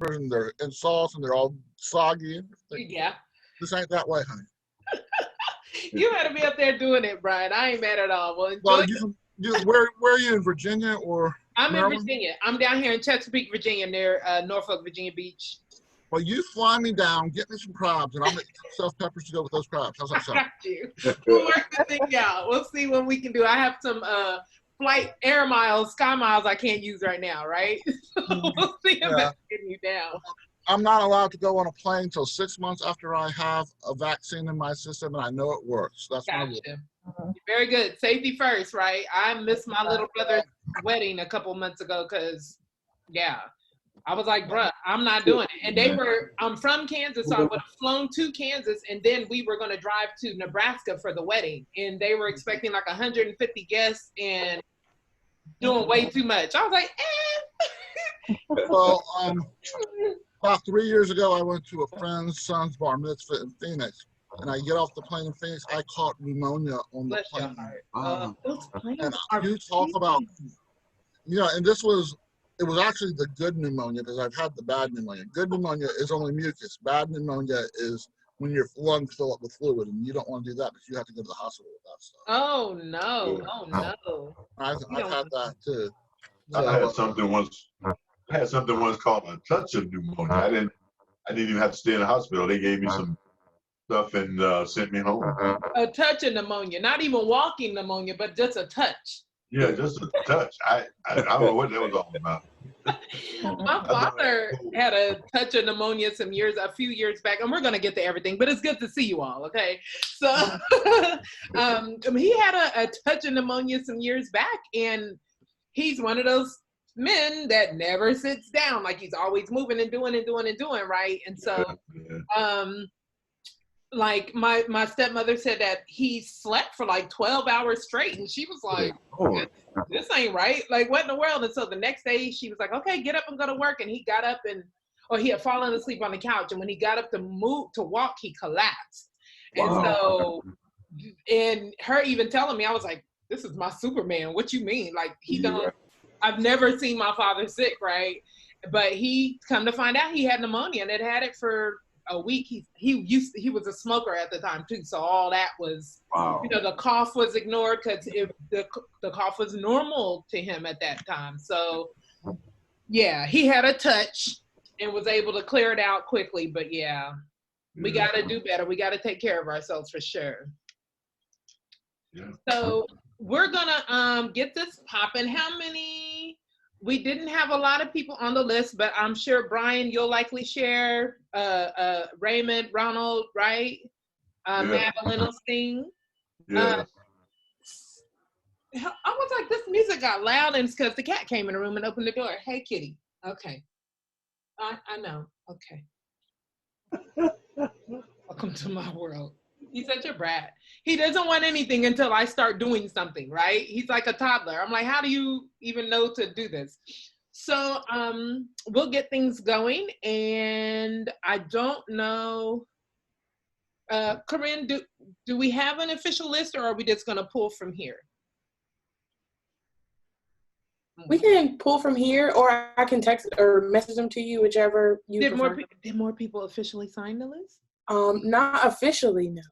and they're in sauce and they're all soggy. Yeah. This ain't that way, honey. You better be up there doing it, Brian. I ain't mad at all. Well, Well, enjoy. where are you in Virginia or I'm in Maryland? Virginia. I'm down here in Chesapeake, Virginia, near Norfolk, Virginia Beach. Well, you fly me down, get me some crabs, and I'll make stuffed peppers to go with those crabs. How's that sound? Got you. We'll work the thing out. We'll see what we can do. I have some flight air miles, sky miles I can't use right now, right? We'll see if that's getting you down. I'm not allowed to go on a plane until 6 months after I have a vaccine in my system and I know it works. That's my rule. Very good. Safety first, right? I missed my little brother's wedding a couple months ago because, I was like, bruh, I'm not doing it. And I'm from Kansas, so I would have flown to Kansas, and then we were going to drive to Nebraska for the wedding. And they were expecting like 150 guests and doing way too much. I was like, Well, about 3 years ago, I went to a friend's son's bar mitzvah in Phoenix, and I get off the plane in Phoenix. I caught pneumonia on the plane. And you talk about, and it was actually the good pneumonia because I've had the bad pneumonia. Good pneumonia is only mucus. Bad pneumonia is when your lungs fill up with fluid, and you don't want to do that because you have to go to the hospital with that stuff. Oh no! Oh no! I've had that too. I had something once called a touch of pneumonia. I didn't even have to stay in the hospital. They gave me some stuff and sent me home. A touch of pneumonia, not even walking pneumonia, but just a touch. Yeah, just a touch. I don't know what that was all about. My father had a touch of pneumonia a few years back, and we're going to get to everything, but it's good to see you all, okay? So he had a touch of pneumonia some years back, and he's one of those men that never sits down. Like, he's always moving and doing, right? And so, like, my stepmother said that he slept for like 12 hours straight, and she was like, this ain't right. Like, what in the world? And so the next day she was like, okay, get up and go to work. And he got up or he had fallen asleep on the couch. And when he got up to walk, he collapsed. And so, and her even telling me, I was like, this is my Superman. What you mean? Like, I've never seen my father sick, right? But he come to find out he had pneumonia and had it for a week. He was a smoker at the time too, so all that was the cough was ignored because the cough was normal to him at that time. So he had a touch and was able to clear it out quickly. But we got to do better. We got to take care of ourselves for sure. So we're gonna get this popping. We didn't have a lot of people on the list, but I'm sure, Brian, you'll likely share Raymond, Ronald, right? Madeline Osteen. I was like, this music got loud, and it's because the cat came in the room and opened the door. Hey, kitty. Okay. I know. Okay. Welcome to my world. He's such a brat. He doesn't want anything until I start doing something, right? He's like a toddler. I'm like, how do you even know to do this? So we'll get things going. And I don't know, Corinne, do we have an official list, or are we just going to pull from here? We can pull from here, or I can text or message them to you, whichever you prefer. Did more people officially sign the list? Not officially, no.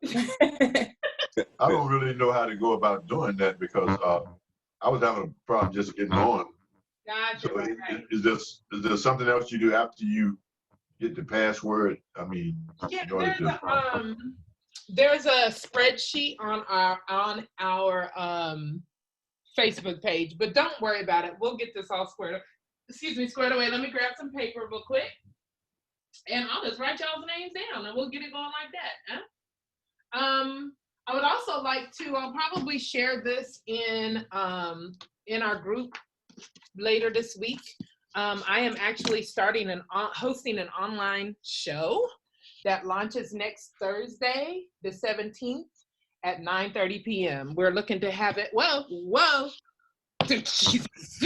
I don't really know how to go about doing that because I was having a problem just getting on. Gotcha. So is there something else you do after you get the password? I mean, there's a spreadsheet on our Facebook page, but don't worry about it. We'll get this all squared away. Let me grab some paper real quick. And I'll just write y'all's names down and we'll get it going like that. Huh? I would also like to probably share this in our group later this week. I am actually hosting an online show that launches next Thursday, the 17th at 9:30 p.m. We're looking to have it. Whoa. Jesus.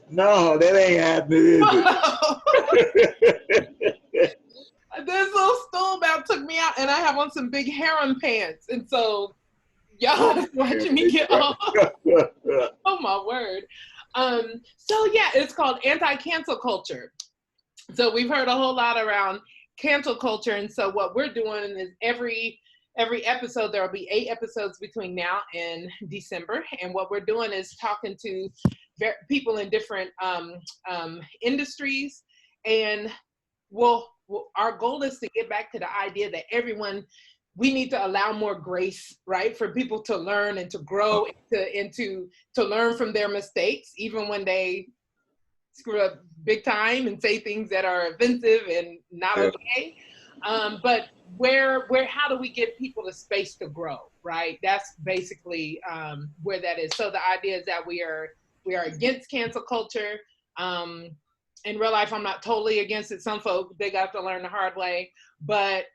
No, that ain't happening, is it? This little stool about took me out, and I have on some big harem pants, and so y'all watching me get off. Oh my word. So it's called Anti-Cancel Culture. So we've heard a whole lot around cancel culture, and so what we're doing is every episode, there will be 8 episodes between now and December, and what we're doing is talking to people in different industries, and our goal is to get back to the idea that we need to allow more grace, right, for people to learn and to grow and to learn from their mistakes, even when they screw up big time and say things that are offensive and not okay. But how do we give people the space to grow, right? That's basically where that is. So the idea is that we are against cancel culture. In real life, I'm not totally against it. Some folk, they got to learn the hard way, but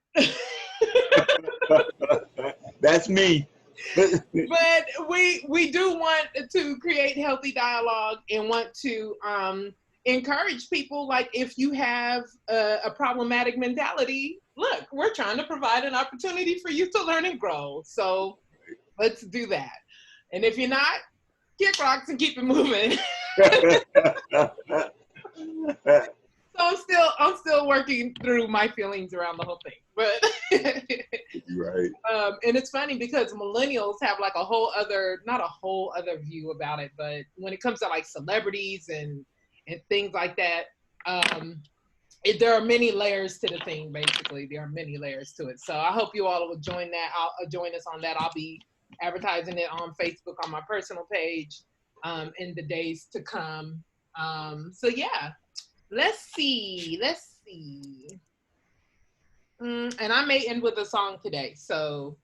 that's me. But we do want to create healthy dialogue and want to encourage people. Like, if you have a problematic mentality, look, we're trying to provide an opportunity for you to learn and grow. So let's do that. And if you're not, kick rocks and keep it moving. So I'm still working through my feelings around the whole thing, but right. And it's funny because millennials have like not a whole other view about it, but when it comes to like celebrities and things like that, there are many layers to the thing. Basically, there are many layers to it. So I hope you all will join us on that. I'll be advertising it on Facebook on my personal page in the days to come. So yeah. Let's see. And I may end with a song today, so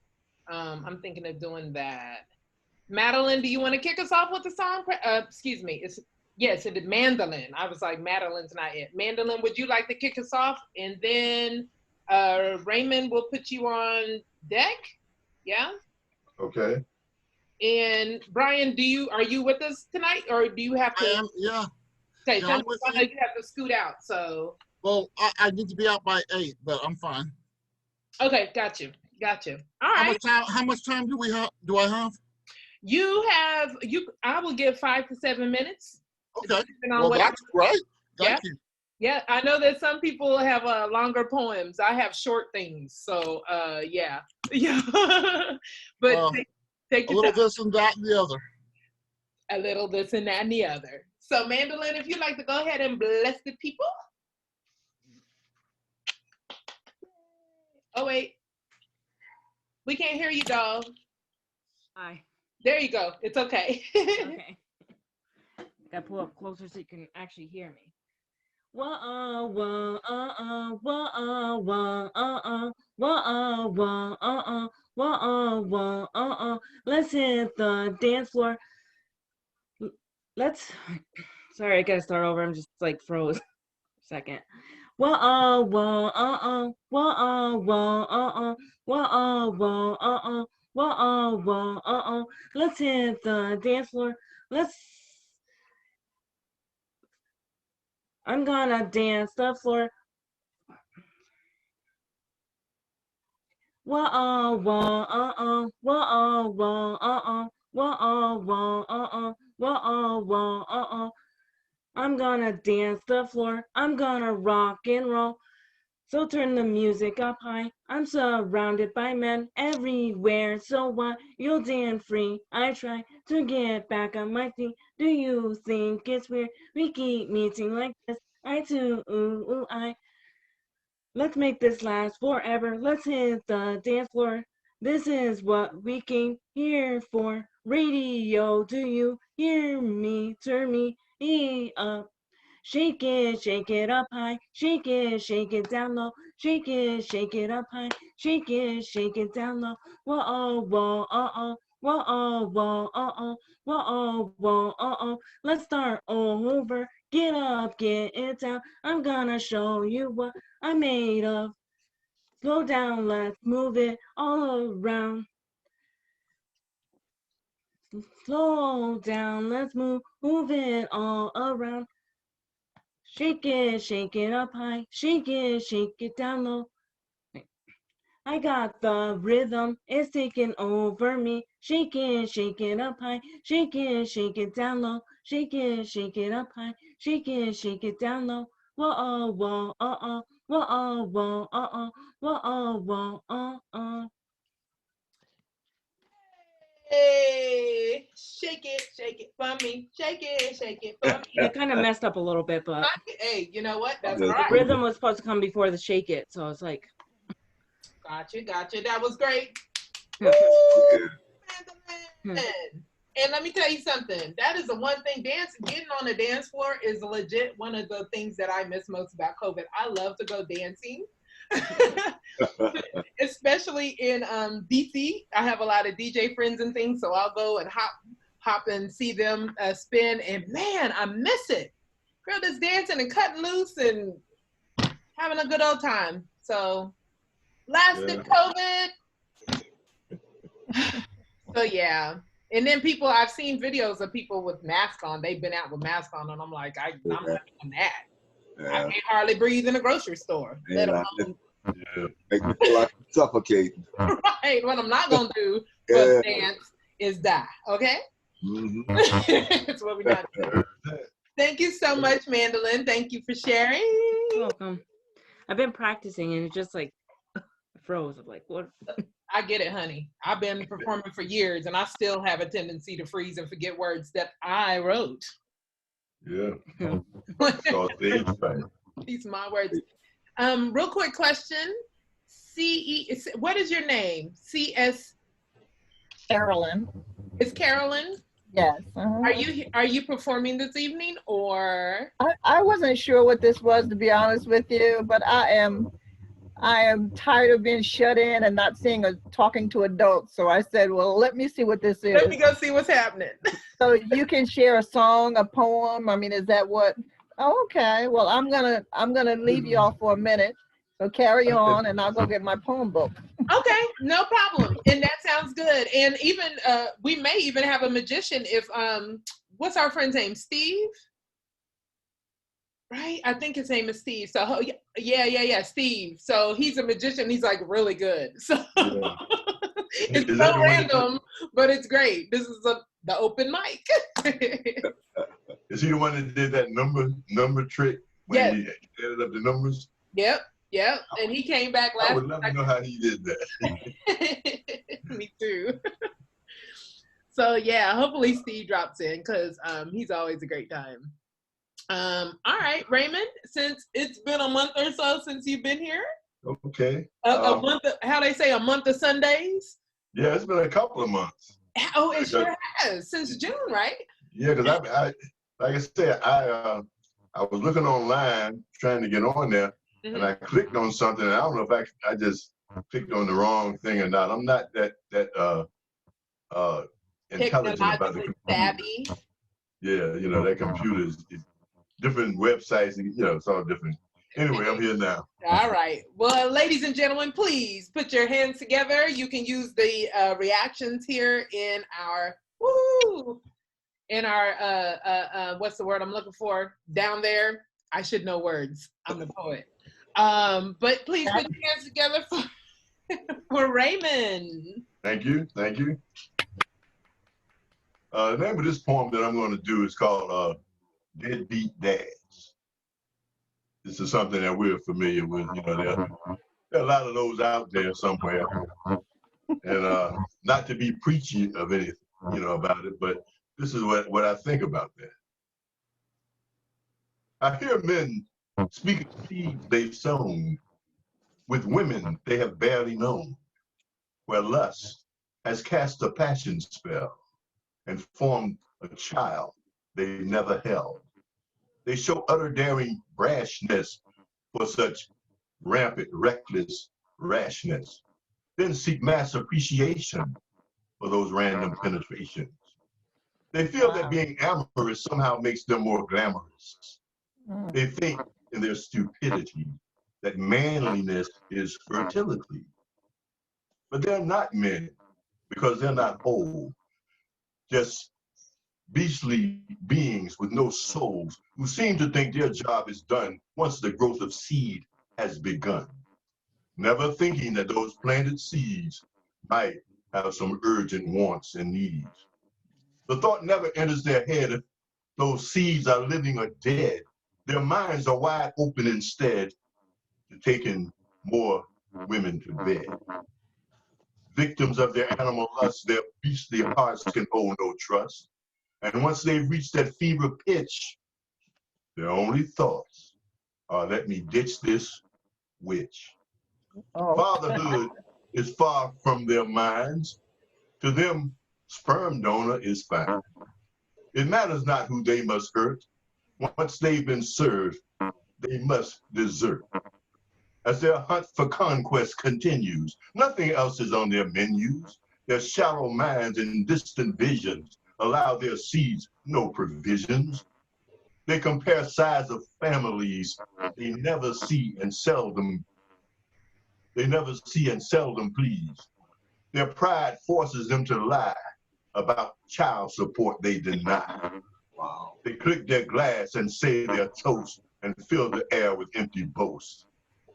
I'm thinking of doing that. Madeline, do you want to kick us off with a song? Excuse me. It is Mandolin. I was like, Madeline's not it. Mandolin, would you like to kick us off? And then Raymond will put you on deck. Yeah? Okay. And Brian, are you with us tonight, or do you have to? I am, yeah. Okay, Yeah, so you have to scoot out, so. Well, I need to be out by 8, but I'm fine. Okay, got you. All right. How much time do I have? I will give 5 to 7 minutes. Okay. Well, that's great. Thank you. Yeah, I know that some people have longer poems. I have short things, so yeah. But take your time. A little this and that and the other. A little this and that and the other. So, Mandolin, if you'd like to go ahead and bless the people. Oh, wait. We can't hear you, dog. Hi. There you go. It's okay. Okay. Gotta pull up closer so you can actually hear me. Whoa, whoa, whoa, whoa, whoa, whoa, whoa, whoa. Let's hit the dance floor. Sorry, I gotta start over. I'm just like froze. Second. Whoa, whoa, whoa, whoa, whoa, whoa, whoa, whoa. Let's hit the dance floor. I'm gonna dance the floor. Whoa, whoa, whoa, whoa, whoa, whoa. I'm gonna dance the floor. I'm gonna rock and roll. So turn the music up high. I'm surrounded by men everywhere. So what? You'll dance free. I try to get back on my feet. Do you think it's weird? We keep meeting like this. I too, I. Let's make this last forever. Let's hit the dance floor. This is what we came here for. Radio, do you hear me? Turn me up. Shake it up high. Shake it down low. Shake it up high. Shake it down low. Whoa, whoa, uh-oh. Whoa, whoa, uh-oh. Whoa, whoa, uh-oh. Let's start over. Get up, get it down. I'm gonna show you what I'm made of. Slow down, let's move it all around. Slow down, let's move it all around. Shake it up high. Shake it down low. I got the rhythm, it's taking over me. Shake it up high. Shake it down low. Shake it up high. Shake it down low. whoa, whoa, whoa, whoa, whoa, whoa. Hey, shake it for me. Shake it for me. It kind of messed up a little bit, but Hey, you know what? That's Yeah. all right. rhythm was supposed to come before the shake it, so it's like. Gotcha. That was great. Yeah. Man. And let me tell you something. That is the one thing. Getting on the dance floor is legit one of the things that I miss most about COVID. I love to go dancing. Especially in DC. I have a lot of DJ friends and things, so I'll go and hop and see them spin, and man, I miss it. Girl, just dancing and cutting loose and having a good old time. So lasted COVID. So yeah. And then I've seen videos of people with masks on. They've been out with masks on, and I'm like, I'm not doing that. Yeah. I can't hardly breathe in a grocery store. Let alone, Make me feel like I'm suffocating. right. What I'm not gonna do for dance is die. Okay. Mm-hmm. That's what we're not doing. Thank you so much, Mandolin. Thank you for sharing. You're welcome. I've been practicing, and it's just like I froze. I'm like, what? I get it, honey. I've been performing for years, and I still have a tendency to freeze and forget words that I wrote. Yeah. So stage fright. These are my words. Real quick question. What is your name? CS. Carolyn. Is Carolyn? Yes. Are you performing this evening, or? I wasn't sure what this was, to be honest with you, but I am tired of being shut in and not seeing or talking to adults. So I said, well, let me see what this is. Let me go see what's happening. So you can share a song, a poem. I mean, is that what? Oh, okay. Well, I'm gonna leave you all for a minute. So carry on, and I'll go get my poem book. Okay, no problem. And that sounds good. And even we may even have a magician if what's our friend's name? Steve? Right? I think his name is Steve. So yeah, Steve. So he's a magician. He's like really good. So Yeah. it's Is so that the one random, but it's great. This is the open mic. Is he the one that did that number trick when Yes. he added up the numbers? Yep. And he came back I last would love to know how he did that. Me too. So yeah, hopefully Steve drops in because he's always a great time. All right, Raymond, since it's been a month or so since you've been here. Okay. A month, how they say, a month of Sundays? Yeah, it's been a couple of months. Oh, it sure has, since June, right? Yeah, because I like I said, I was looking online trying to get on there, and I clicked on something, and I don't know if I just clicked on the wrong thing or not. I'm not that intelligent about the computer. Savvy. Yeah, you know, that computer is different websites, and you know, it's all different. Anyway, I'm here now. All right. Well, ladies and gentlemen, please put your hands together. You can use the reactions here in our what's the word I'm looking for? Down there. I should know words. I'm the poet. But please put your hands together for Raymond. Thank you. The name of this poem that I'm going to do is called Deadbeat Dads. This is something that we're familiar with. You know, there are a lot of those out there somewhere. And not to be preachy of anything, you know, about it, but this is what I think about that. I hear men speak of seeds they've sown with women they have barely known, where lust has cast a passion spell and formed a child they never held. They show utter daring brashness for such rampant, reckless rashness, then seek mass appreciation for those random penetrations. They feel that being amorous somehow makes them more glamorous. They think in their stupidity that manliness is fertility. But they're not men because they're not whole, just beastly beings with no souls who seem to think their job is done once the growth of seed has begun, never thinking that those planted seeds might have some urgent wants and needs. The thought never enters their head if those seeds are living or dead, Their minds are wide open instead to taking more women to bed. Victims of their animal lust, their beastly hearts can hold no trust. And once they've reached that fever pitch, their only thoughts are, let me ditch this witch. Oh. Fatherhood is far from their minds. To them, sperm donor is fine. It matters not who they must hurt. Once they've been served, they must desert. As their hunt for conquest continues, nothing else is on their menus. Their shallow minds and distant visions allow their seeds no provisions. They compare size of families they never see and seldom please. Their pride forces them to lie about child support they deny. Wow. They click their glass and say they're toast and fill the air with empty boasts.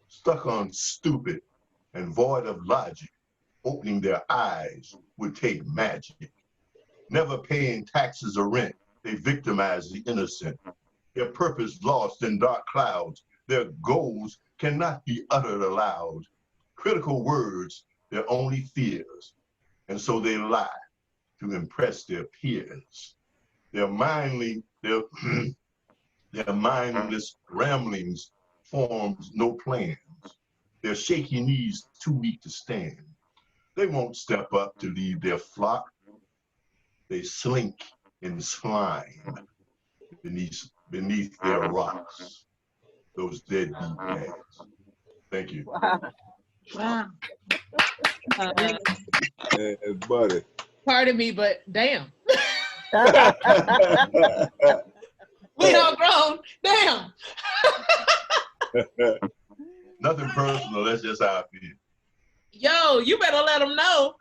Stuck on stupid and void of logic, opening their eyes would take magic. Never paying taxes or rent, they victimize the innocent. Their purpose lost in dark clouds, their goals cannot be uttered aloud. Critical words, their only fears, and so they lie to impress their peers. Their mindless ramblings forms no plans. Their shaky knees too weak to stand. They won't step up to lead their flock. They slink in slime beneath their rocks. Those deadbeat dads. Thank you. Wow. Wow. Buddy. Pardon me, but damn. We all grown. Damn. Nothing personal, that's just how I feel. Yo, you better let them know.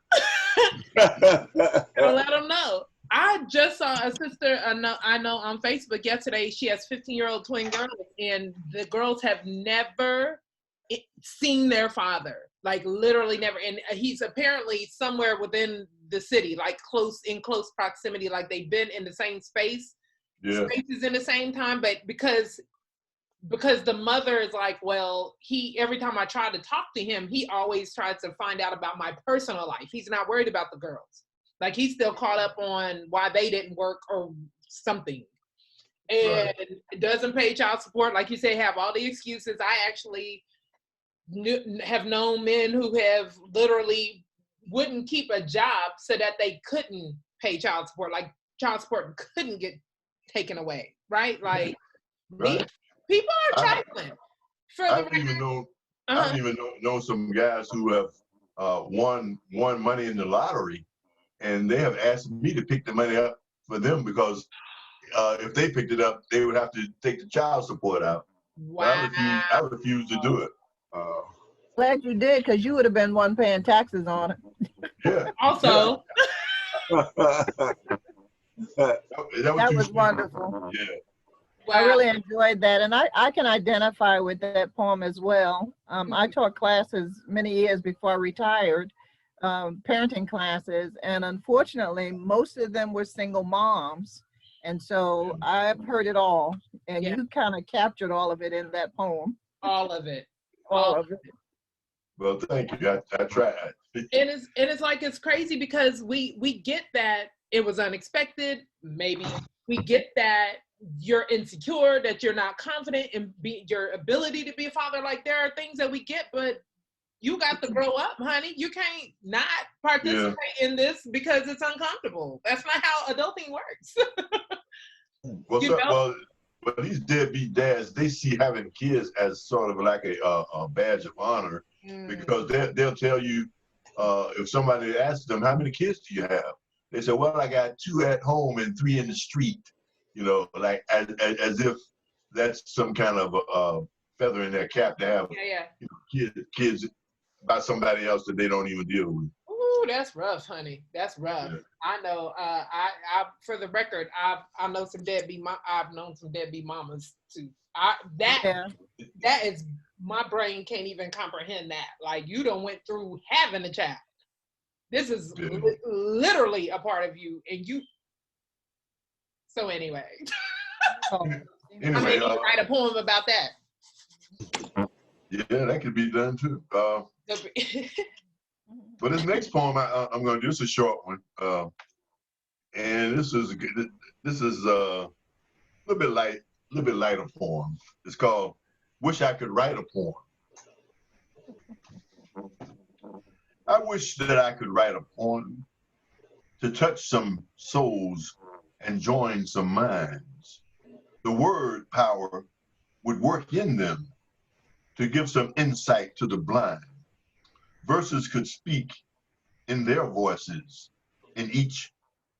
Better let them know. I just saw a sister I know on Facebook yesterday. She has 15-year-old twin girls, and the girls have never seen their father. Like literally never. And he's apparently somewhere within the city, like in close proximity, like they've been in the same spaces in the same time, but because the mother is like, well, every time I try to talk to him, he always tries to find out about my personal life. He's not worried about the girls. Like he's still caught up on why they didn't work or something. And doesn't pay child support. Like you say, have all the excuses. I actually have known men who have literally wouldn't keep a job so that they couldn't pay child support. Like child support couldn't get taken away, right? Like people are trifling. I've even known some guys who have won money in the lottery, and they have asked me to pick the money up for them because if they picked it up, they would have to take the child support out. Wow. I refuse to do it. Glad you did, because you would have been one paying taxes on it. Yeah. Also. That was wonderful. Yeah. Wow. I really enjoyed that, and I can identify with that poem as well. I taught classes many years before I retired, parenting classes, and unfortunately, most of them were single moms. And so I've heard it all, and you kind of captured all of it in that poem. All of it. All of it. Well, thank you. I tried. It's like, it's crazy because we get that it was unexpected. Maybe we get that you're insecure, that you're not confident in your ability to be a father. Like there are things that we get, but you got to grow up, honey. You can't not participate in this because it's uncomfortable. That's not how adulting works. Well, these deadbeat dads, they see having kids as sort of like a badge of honor, because they'll tell you, if somebody asks them, how many kids do you have? They say, well, I got 2 at home and 3 in the street. You know, like as if that's some kind of feather in their cap to have you know, kids by somebody else that they don't even deal with. Ooh, that's rough, honey. That's rough. Yeah. I know. I for the record, I know some deadbeat. I've known some deadbeat mamas too. That is, my brain can't even comprehend that. Like you done went through having a child. This is literally a part of you, and you. So anyway. Anyway, I may need to write a poem about that. yeah, that could be done too. But this next poem I'm going to do is a short one, and this is a little bit lighter poem. It's called "Wish I Could Write a Poem." I wish that I could write a poem to touch some souls and join some minds. The word power would work in them to give some insight to the blind. Verses could speak in their voices in each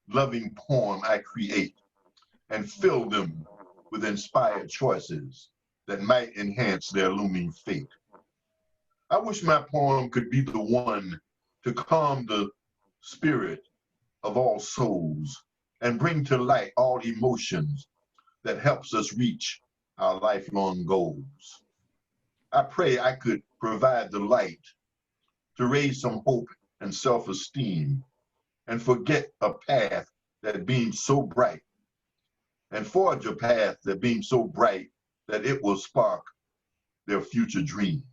loving poem I create and fill them with inspired choices that might enhance their looming fate. I wish my poem could be the one to calm the spirit of all souls and bring to light all emotions that helps us reach our lifelong goals. I pray I could provide the light to raise some hope and self-esteem and forget a path that beams so bright and forge a path that beams so bright that it will spark their future dreams.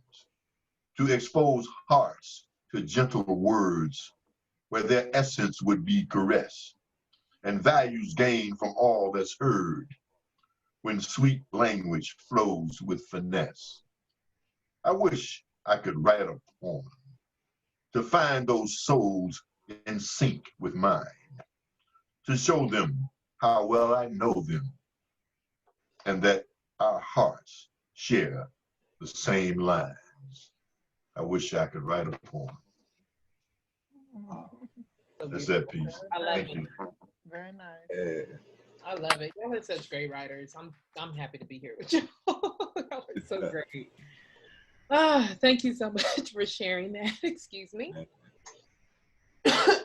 To expose hearts to gentle words where their essence would be caress and values gained from all that's heard when sweet language flows with finesse. I wish I could write a poem to find those souls in sync with mine, to show them how well I know them and that our hearts share the same lines. I wish I could write a poem. That's that piece. I love Thank it. you. Very nice. Yeah. I love it. Y'all are such great writers. I'm happy to be here with you. Y'all are so great. Thank you so much for sharing that. Excuse me. Shout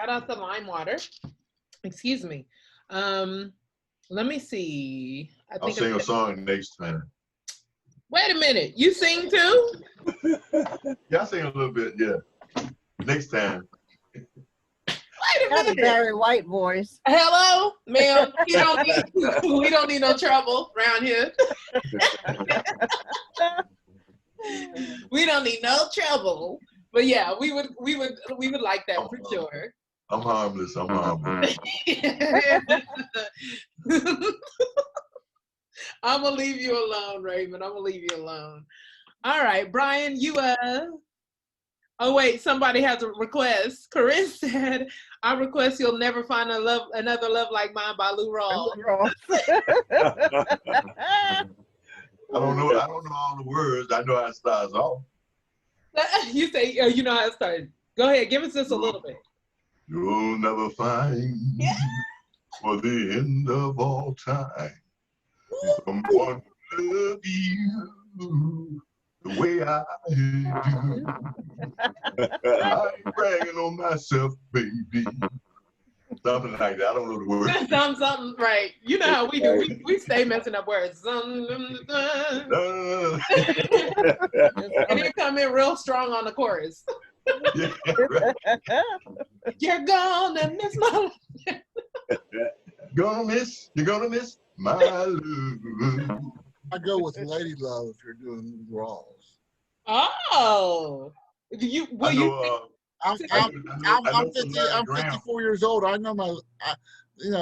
out to Lime Water. Excuse me. Let me see. I'll sing a song next time. Wait a minute. You sing too? Yeah, I sing a little bit, yeah. Next time. Wait a That's a minute. Barry White voice. Hello, ma'am. We don't need no trouble around here. We don't need no trouble. But yeah, we would like that for sure. I'm harmless. I'm harmless. I'm gonna leave you alone, Raymond. I'm gonna leave you alone. All right, Brian, you oh wait, somebody has a request. Corinne said, I request You'll Never Find Another Love Like Mine by Lou Rawls. I don't know all the words. I know how it starts off. You say you know how it started. Go ahead, give us just a little bit. You'll never find for the end of all time someone who love you the way I do. I ain't bragging on myself, baby. Something like that. I don't know the words. Something, right. You know how we do. We stay messing up words. And you come in real strong on the chorus. Yeah, right. You're gonna miss my You're gonna miss my love. I go with Lady Love if you're doing Rawls. Oh. I know, I'm 54 years old. I know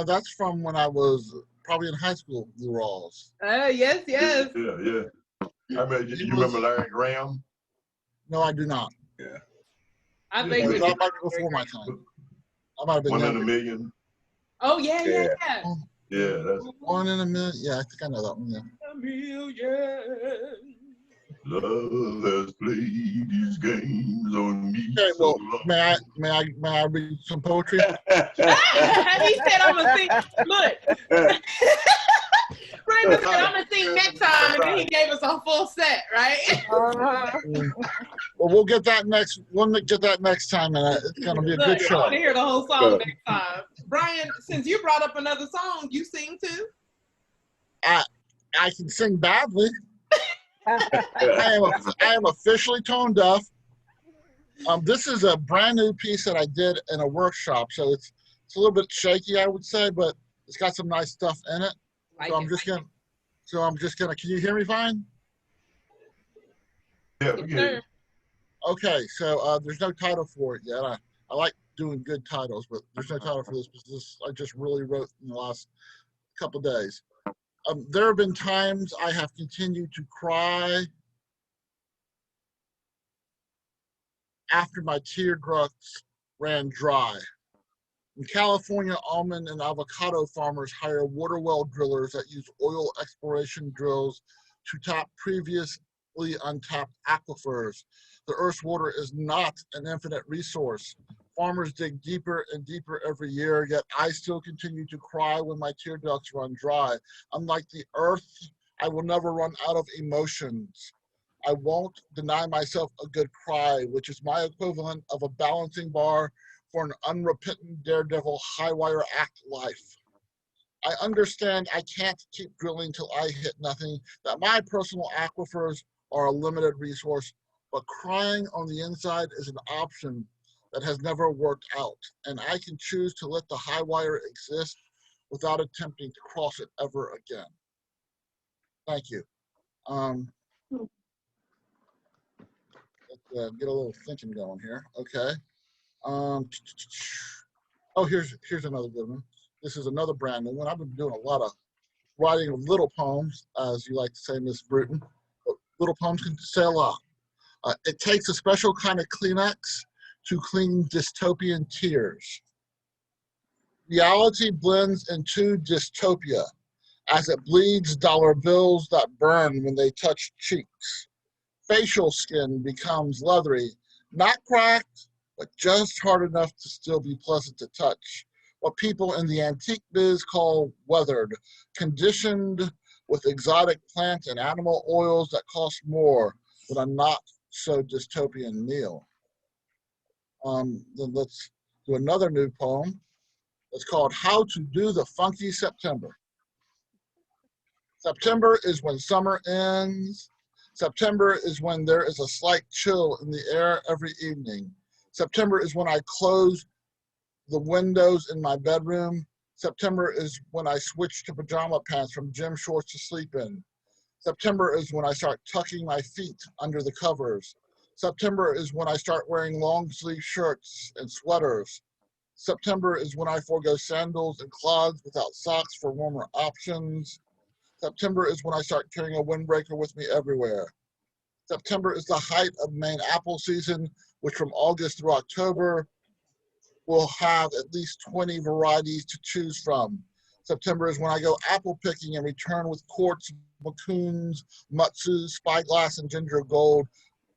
that's from when I was probably in high school, the Rawls. Yes. Yeah. I mean, you remember Larry Graham? No, I do not. Yeah. I think That might be before my time. I might have been 1 in a younger. Million. Oh yeah. Yeah, that's 1 in a Million. Yeah, I think I know that one. Yeah. A million. love has played these games on me. Okay, so well, long. may I read some poetry? He said I'm gonna sing. Look. Raymond said I'm gonna sing next time, and then he gave us a full set, right? Well, we'll get that next. We'll get that next time, and it's gonna be a Look, good I show. want to hear the whole song next time. Brian, since you brought up another song, you sing too? I can sing badly. I am officially tone deaf. This is a brand new piece that I did in a workshop, so it's a little bit shaky, I would say, but it's got some nice stuff in it. So I'm just gonna. Can you hear me fine? Yeah, Yes, yeah. sir. Okay, so there's no title for it yet. I like doing good titles, but there's no title for this because this I just really wrote in the last couple days. There have been times I have continued to cry after my tear ducts ran dry. In California, almond and avocado farmers hire water well drillers that use oil exploration drills to tap previously untapped aquifers. The Earth's water is not an infinite resource. Farmers dig deeper and deeper every year, yet I still continue to cry when my tear ducts run dry. Unlike the Earth, I will never run out of emotions. I won't deny myself a good cry, which is my equivalent of a balancing bar for an unrepentant daredevil high wire act life. I understand I can't keep drilling till I hit nothing, that my personal aquifers are a limited resource, but crying on the inside is an option that has never worked out, and I can choose to let the high wire exist without attempting to cross it ever again. Thank you. Let's get a little thinking going here. Okay. Oh, here's another good one. This is another brand new one. I've been doing a lot of writing of little poems, as you like to say, Miss Bruton. But little poems can say a lot. It takes a special kind of Kleenex to clean dystopian tears. Reality blends into dystopia as it bleeds dollar bills that burn when they touch cheeks. Facial skin becomes leathery, not cracked, but just hard enough to still be pleasant to touch. What people in the antique biz call weathered, conditioned with exotic plant and animal oils that cost more than a not so dystopian meal. Then let's do another new poem. It's called How to Do the Funky September. September is when summer ends. September is when there is a slight chill in the air every evening. September is when I close the windows in my bedroom. September is when I switch to pajama pants from gym shorts to sleep in. September is when I start tucking my feet under the covers. September is when I start wearing long sleeve shirts and sweaters. September is when I forego sandals and clogs without socks for warmer options. September is when I start carrying a windbreaker with me everywhere. September is the height of Maine apple season, which from August through October will have at least 20 varieties to choose from. September is when I go apple picking and return with quarts, macoons, mutsus, spyglass, and ginger gold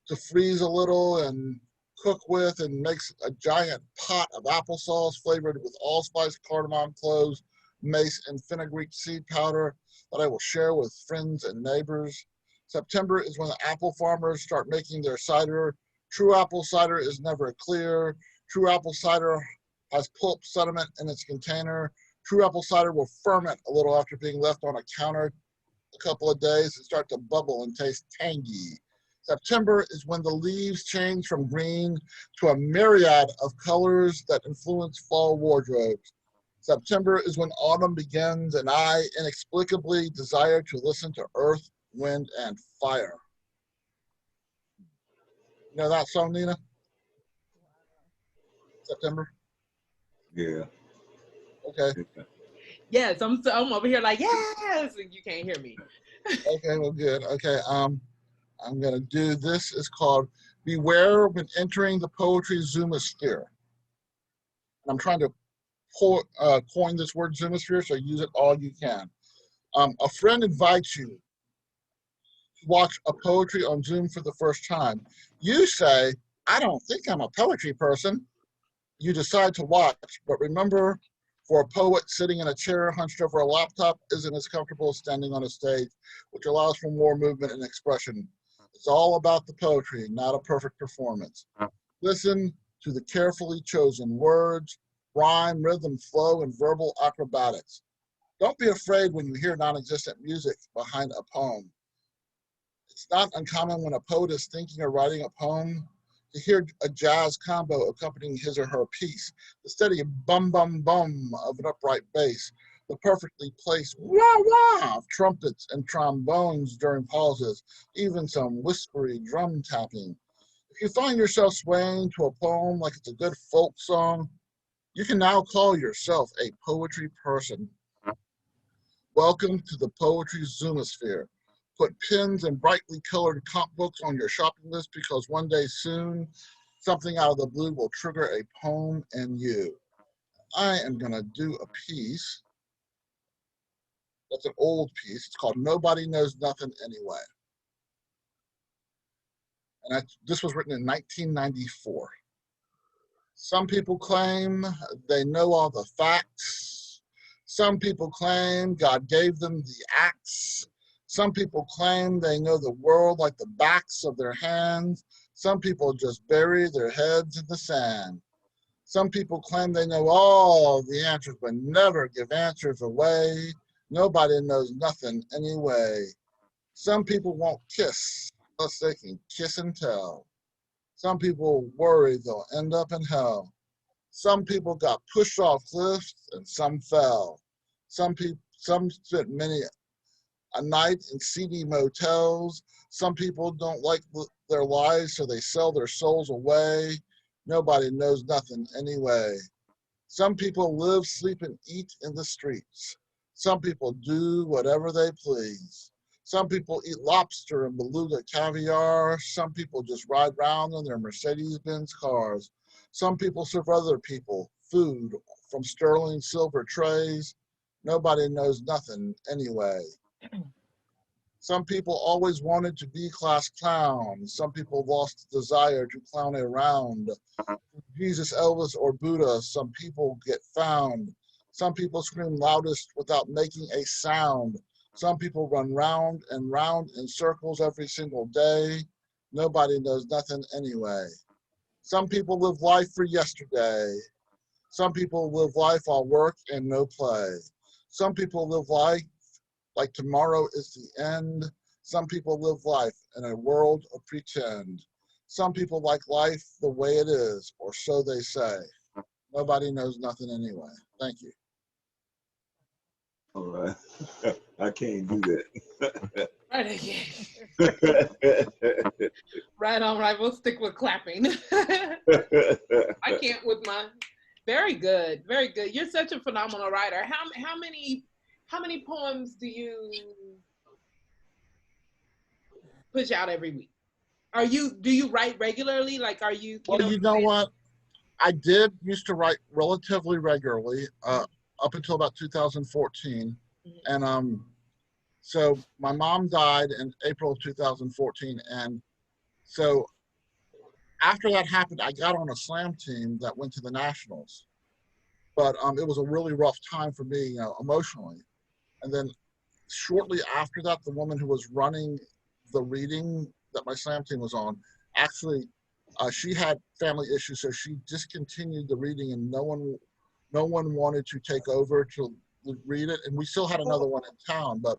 to freeze a little and cook with, and makes a giant pot of applesauce flavored with allspice, cardamom, cloves, mace, and fenugreek seed powder that I will share with friends and neighbors. September is when the apple farmers start making their cider. True apple cider is never clear. True apple cider has pulp sediment in its container. True apple cider will ferment a little after being left on a counter a couple of days and start to bubble and taste tangy. September is when the leaves change from green to a myriad of colors that influence fall wardrobes. September is when autumn begins and I inexplicably desire to listen to earth, wind, and fire. You know that song, Nina? September? Yeah. Okay. Yes, I'm over here like, yes, and you can't hear me. Okay, well, good. Okay, I'm gonna do this. It's called Beware When Entering the Poetry Zoomosphere. I'm trying to coin this word zoomosphere, so use it all you can. A friend invites you to watch a poetry on Zoom for the first time. You say, I don't think I'm a poetry person. You decide to watch, but remember, for a poet, sitting in a chair hunched over a laptop isn't as comfortable as standing on a stage, which allows for more movement and expression. It's all about the poetry, not a perfect performance. Listen to the carefully chosen words, rhyme, rhythm, flow, and verbal acrobatics. Don't be afraid when you hear non-existent music behind a poem. It's not uncommon when a poet is thinking or writing a poem to hear a jazz combo accompanying his or her piece, the steady bum bum bum of an upright bass, the perfectly placed wah wah of trumpets and trombones during pauses, even some whispery drum tapping. If you find yourself swaying to a poem like it's a good folk song, you can now call yourself a poetry person. Welcome to the Poetry Zoomosphere. Put pens and brightly colored comp books on your shopping list because one day soon, something out of the blue will trigger a poem in you. I am gonna do a piece. That's an old piece. It's called Nobody Knows Nothing Anyway. And this was written in 1994. Some people claim they know all the facts. Some people claim God gave them the axe. Some people claim they know the world like the backs of their hands. Some people just bury their heads in the sand. Some people claim they know all the answers but never give answers away. Nobody knows nothing anyway. Some people won't kiss unless they can kiss and tell. Some people worry they'll end up in hell. Some people got pushed off cliffs and some fell. Some spent many a night in seedy motels. Some people don't like their lives, so they sell their souls away. Nobody knows nothing anyway. Some people live, sleep, and eat in the streets. Some people do whatever they please. Some people eat lobster and beluga caviar. Some people just ride around in their Mercedes-Benz cars. Some people serve other people food from sterling silver trays. Nobody knows nothing anyway. Some people always wanted to be class clowns. Some people lost the desire to clown around. Jesus, Elvis, or Buddha, some people get found. Some people scream loudest without making a sound. Some people run round and round in circles every single day. Nobody knows nothing anyway. Some people live life for yesterday. Some people live life all work and no play. Some people live life like tomorrow is the end. Some people live life in a world of pretend. Some people like life the way it is, or so they say. Nobody knows nothing anyway. Thank you. All right. I can't do that. Right again. Right on, right. We'll stick with clapping. I can't with my. Very good, very good. You're such a phenomenal writer. How many poems do you push out every week? Do you write regularly? Like, are you? Well, you know what? I did used to write relatively regularly up until about 2014, and so my mom died in April of 2014, and so after that happened, I got on a slam team that went to the nationals, but it was a really rough time for me, emotionally. And then shortly after that, the woman who was running the reading that my slam team was on, actually, she had family issues, so she discontinued the reading, and no one wanted to take over to read it. And we still had another one in town, but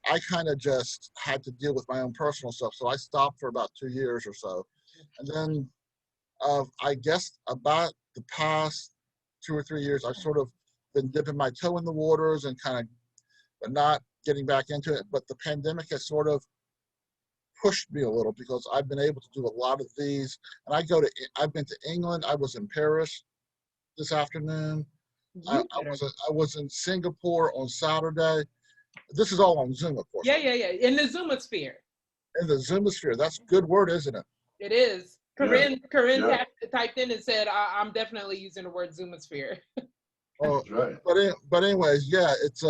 I kind of just had to deal with my own personal stuff, so I stopped for about 2 years or so. And then I guess about the past 2 or 3 years, I've sort of been dipping my toe in the waters and kind of, but not getting back into it. But the pandemic has sort of pushed me a little because I've been able to do a lot of these. And I've been to England. I was in Paris this afternoon. I was in Singapore on Saturday. This is all on Zoom, of course. Yeah. In the Zoomosphere. In the Zoomosphere. That's a good word, isn't it? It is. Corinne Yeah. typed in and said, I'm definitely using the word Zoomosphere. Oh, That's right. But anyways, yeah, it's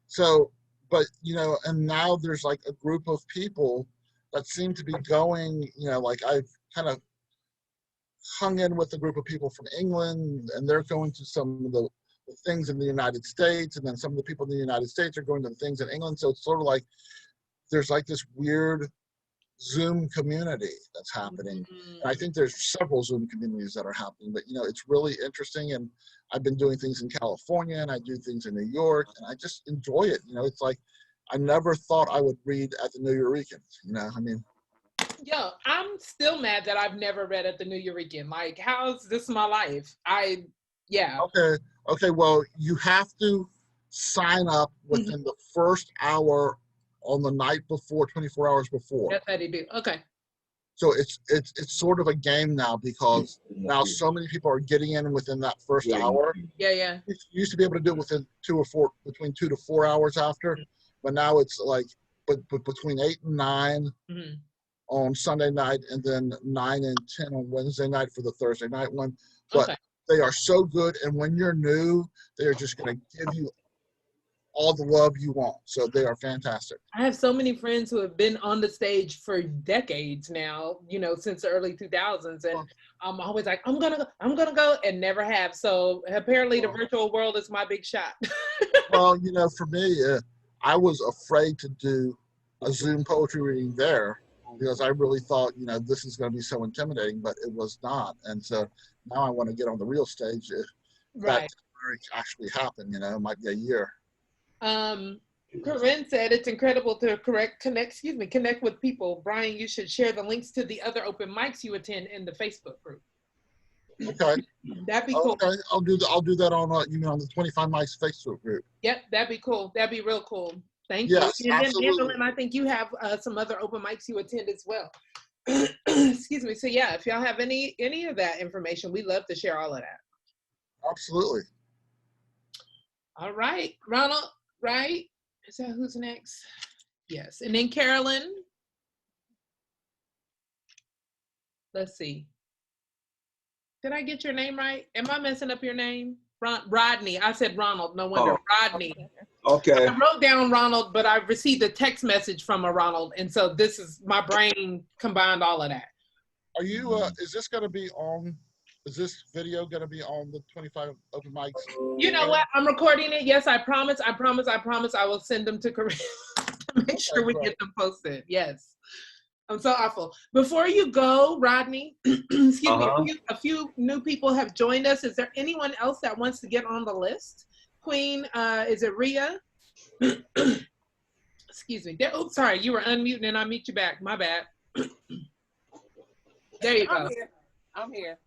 so, but and now there's like a group of people that seem to be going, like I've kind of hung in with a group of people from England, and they're going to some of the things in the United States, and then some of the people in the United States are going to the things in England. So it's sort of like there's like this weird Zoom community that's happening. And I think there's several Zoom communities that are happening, but it's really interesting. And I've been doing things in California, and I do things in New York, and I just enjoy it. It's like I never thought I would read at the New Eurekans. I mean, Yo, I'm still mad that I've never read at the New Eurekan. Like, how is this my life? Yeah. Okay, well, you have to sign up within the first hour on the night before, 24 hours before. That's how they do. Okay. So it's sort of a game now because now so many people are getting in within that first hour. Yeah. You used to be able to do it within between 2 to 4 hours after, but now it's like but between 8 and 9 on Sunday night, and then 9 and 10 on Wednesday night for the Thursday night one. But they are so good, and when you're new, they are just going to give you all the love you want. So they are fantastic. I have so many friends who have been on the stage for decades now, you know, since the early 2000s. And I'm always like, I'm going to go, and never have. So apparently the virtual world is my big shot. Well, you know, for me, I was afraid to do a Zoom poetry reading there because I really thought, you know, this is going to be so intimidating, but it was not. And so now I want to get on the real stage. If that actually happened, you know, it might be a year. Corinne said it's incredible to connect with people. Brian, you should share the links to the other open mics you attend in the Facebook group. Okay. That'd be cool. Okay, I'll do that on you know, on the 25 Mics Facebook group. Yep, that'd be cool. That'd be real cool. Thank Yes, you. And absolutely. then, I think you have some other open mics you attend as well. Excuse me. So yeah, if y'all have any of that information, we'd love to share all of that. Absolutely. All right, Ronald. Right? Is that who's next? Yes. And then Carolyn. Let's see. Did I get your name right? Am I messing up your name? Rodney. I said Ronald. No wonder. Rodney. Okay. I wrote down Ronald, but I received a text message from a Ronald. And so this is, my brain combined all of that. Are you, is this going to be on, is this video going to be on the 25 open mics? You know what? I'm recording it. Yes, I promise. I will send them to Corinne to make sure we get them posted. Yes. I'm so awful. Before you go, Rodney, excuse me, a few new people have joined us. Is there anyone else that wants to get on the list? Queen, is it Rhea? Excuse me. Oh, sorry, you were unmuting and I mute you back. My bad. There you go. I'm here.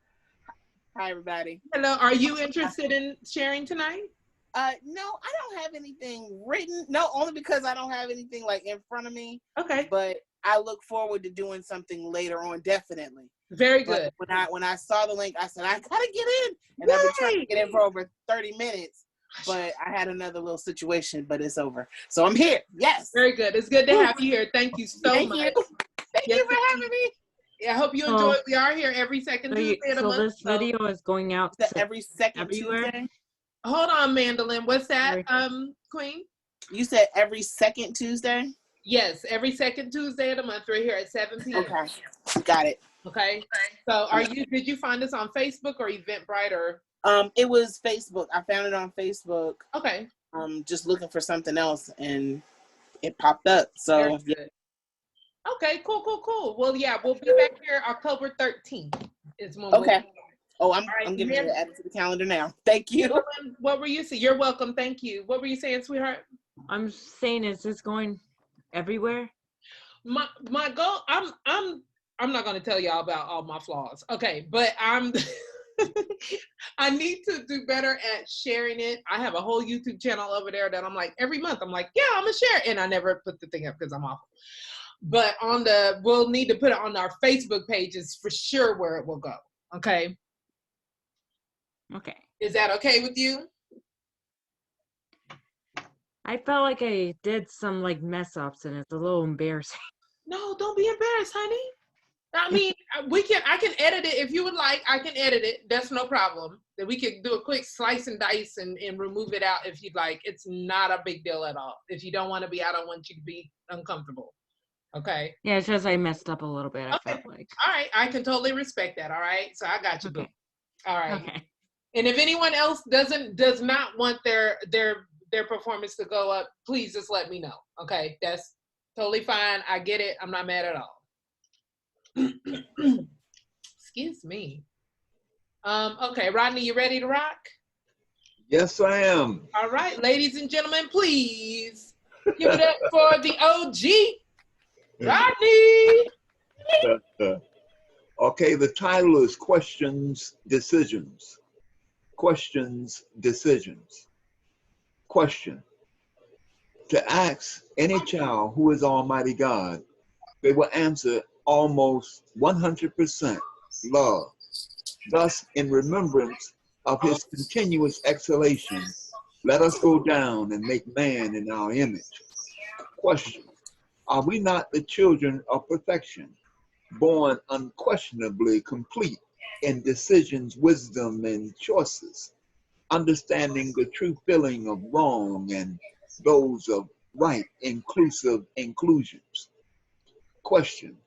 Hi, everybody. Hello. Are you interested in sharing tonight? No, I don't have anything written. No, only because I don't have anything like in front of me. Okay. But I look forward to doing something later on, definitely. Very good. But when I saw the link, I said, I gotta get in. And I've been trying to get in for over 30 minutes, but I had another little situation, but it's over. So I'm here. Yes. Very good. It's good to have you here. Thank you so much. Thank you for having me. Yeah, I hope you enjoy it. We are here every second Tuesday of the month. So this video is going out every second everywhere? Tuesday? Hold on, Mandolin. What's that, Queen? You said every second Tuesday? Yes, every second Tuesday of the month. We're here at 7 p.m. Okay, got it. Okay. So did you find us on Facebook or Eventbrite or? It was Facebook. I found it on Facebook. Okay. Just looking for something else and it popped up. So yeah. Okay, cool. Well, yeah, we'll be back here October 13th. Is when okay. I'm getting ready to add it to the calendar now. Thank you. What were you saying? You're welcome. Thank you. What were you saying, sweetheart? I'm saying, is this going everywhere? My goal. I'm not going to tell y'all about all my flaws. Okay, but I need to do better at sharing it. I have a whole YouTube channel over there that I'm like every month. I'm like, yeah, I'm gonna share it, and I never put the thing up because I'm awful. But we'll need to put it on our Facebook pages for sure where it will go. Okay. Okay. Is that okay with you? I felt like I did some like mess ups and it's a little embarrassing. No, don't be embarrassed, honey. I mean, I can edit it if you would like. I can edit it. That's no problem. That we could do a quick slice and dice and remove it out if you'd like. It's not a big deal at all. If you don't want to be, I don't want you to be uncomfortable. Okay. Yeah, it's just I messed up a little bit. I felt like. All right, I can totally respect that. All right, so I got you. Okay. All right. Okay. And if anyone else does not want their performance to go up, please just let me know. Okay, that's totally fine. I get it. I'm not mad at all. Excuse me. Okay, Rodney, you ready to rock? Yes, I am. All right, ladies and gentlemen, please give it up for the OG, Rodney. Okay, the title is Questions, Decisions. Questions, Decisions. Question. To ask any child who is Almighty God, they will answer almost 100% love. Thus, in remembrance of his continuous exhalation, let us go down and make man in our image. Question. Are we not the children of perfection, born unquestionably complete in decisions, wisdom, and choices, understanding the true feeling of wrong and those of right, inclusive inclusions? Question.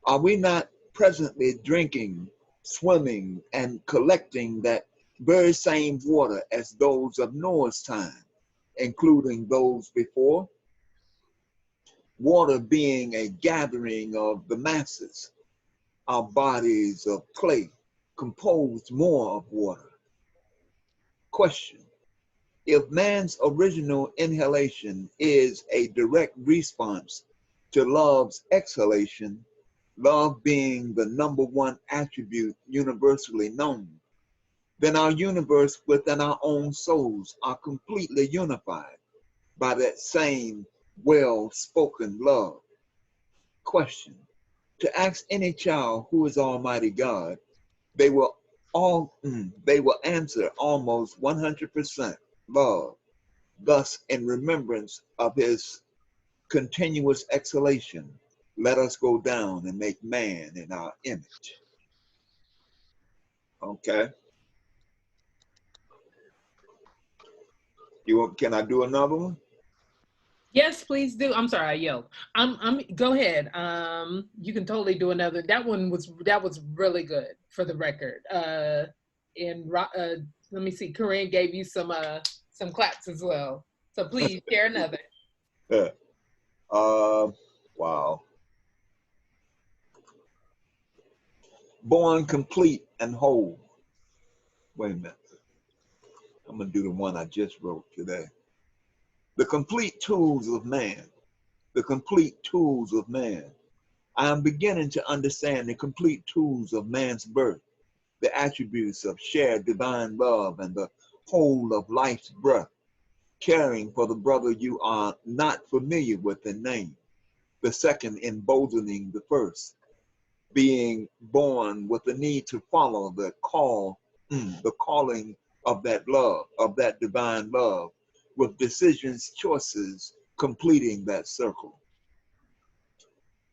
Are we not presently drinking, swimming, and collecting that very same water as those of Noah's time, including those before? Water being a gathering of the masses, our bodies of clay composed more of water. Question. If man's original inhalation is a direct response to love's exhalation, love being the #1 attribute universally known, then our universe within our own souls are completely unified by that same well-spoken love. Question. To ask any child who is Almighty God, they will answer almost 100% love. Thus, in remembrance of his continuous exhalation, let us go down and make man in our image. Okay. Can I do another one? Yes, please do. I'm sorry, I yelled. Go ahead. You can totally do another. That was really good for the record. Let me see. Corinne gave you some claps as well. So please share another. Wow. Born complete and whole. Wait a minute. I'm gonna do the one I just wrote today. The complete tools of man. The complete tools of man. I am beginning to understand the complete tools of man's birth, the attributes of shared divine love and the whole of life's breath, caring for the brother you are not familiar with in name, the second emboldening the first, being born with the need to follow the calling of that love, of that divine love, with decisions, choices, completing that circle.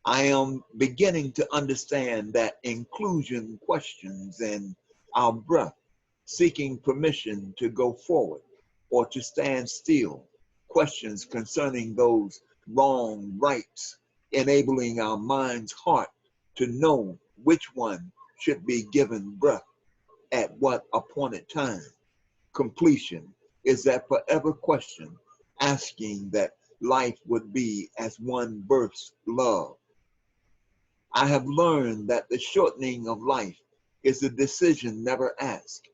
I am beginning to understand that inclusion questions in our breath, seeking permission to go forward or to stand still, questions concerning those wrong rights, enabling our mind's heart to know which one should be given breath at what appointed time. Completion is that forever question, asking that life would be as one births love. I have learned that the shortening of life is a decision never asked,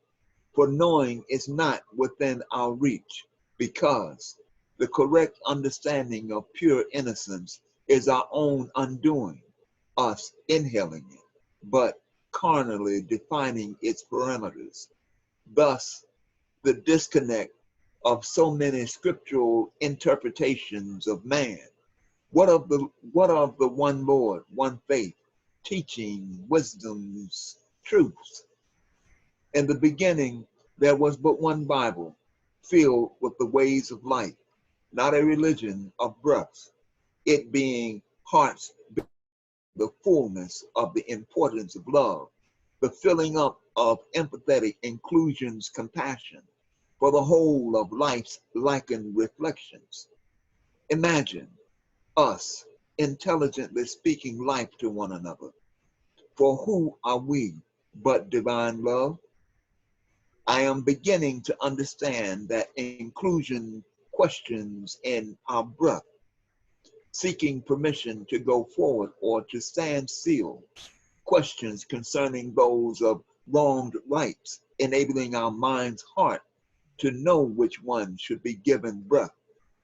for knowing is not within our reach, because the correct understanding of pure innocence is our own undoing, us inhaling it, but carnally defining its parameters. Thus, the disconnect of so many scriptural interpretations of man. What of the one Lord, one faith, teaching, wisdoms, truths? In the beginning, there was but one Bible, filled with the ways of life, not a religion of breaths, it being heart's the fullness of the importance of love, the filling up of empathetic inclusions, compassion, for the whole of life's likened reflections. Imagine us intelligently speaking life to one another. For who are we but divine love? I am beginning to understand that inclusion questions in our breath, seeking permission to go forward or to stand still, questions concerning those of wronged rights, enabling our mind's heart to know which one should be given breath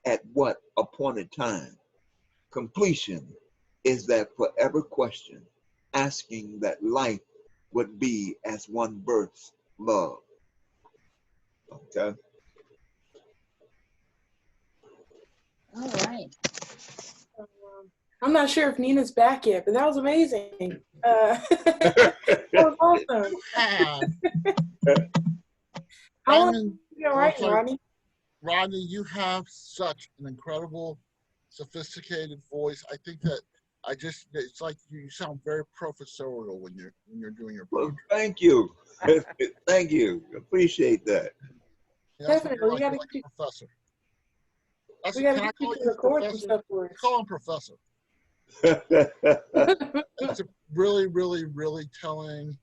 at what appointed time. Completion is that forever question, asking that life would be as one birth love. Okay. All right. I'm not sure if Nina's back yet, but that was amazing. That was awesome. How long have you been writing, Rodney? Rodney, you have such an incredible, sophisticated voice. I think that it's like you sound very professorial when you're doing your poetry. Well, thank you. Thank you. Appreciate that. Definitely. We got to get professor. We got to get you to record some stuff for us. Call him professor. It's a really, really, really telling,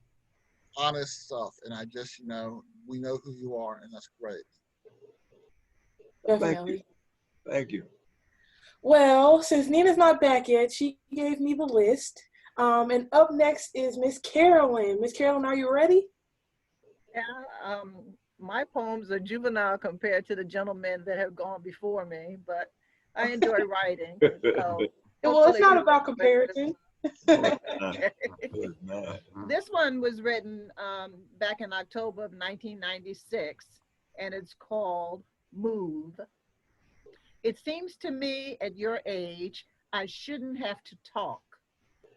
honest stuff. And I just, we know who you are, and that's great. Definitely. Thank you. Well, since Nina's not back yet, she gave me the list. And up next is Miss Carolyn. Miss Carolyn, are you ready? Yeah, my poems are juvenile compared to the gentlemen that have gone before me, but I enjoy writing. So well, it's not about comparison. This one was written back in October of 1996, and it's called Move. It seems to me at your age, I shouldn't have to talk.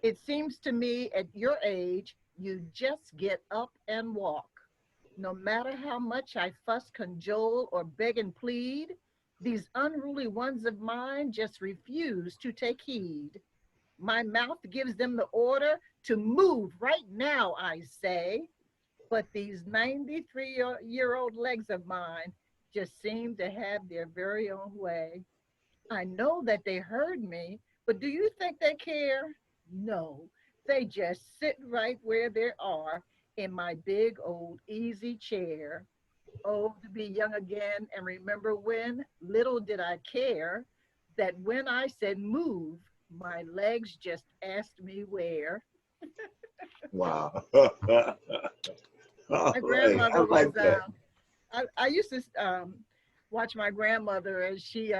It seems to me at your age, you just get up and walk. No matter how much I fuss, cajole, or beg and plead, these unruly ones of mine just refuse to take heed. My mouth gives them the order to move right now, I say. But these 93-year-old legs of mine just seem to have their very own way. I know that they heard me, but do you think they care? No, they just sit right where they are in my big old easy chair. Oh, to be young again and remember when, little did I care, that when I said move, my legs just asked me where. Wow. My grandmother like was, I used to watch my grandmother as she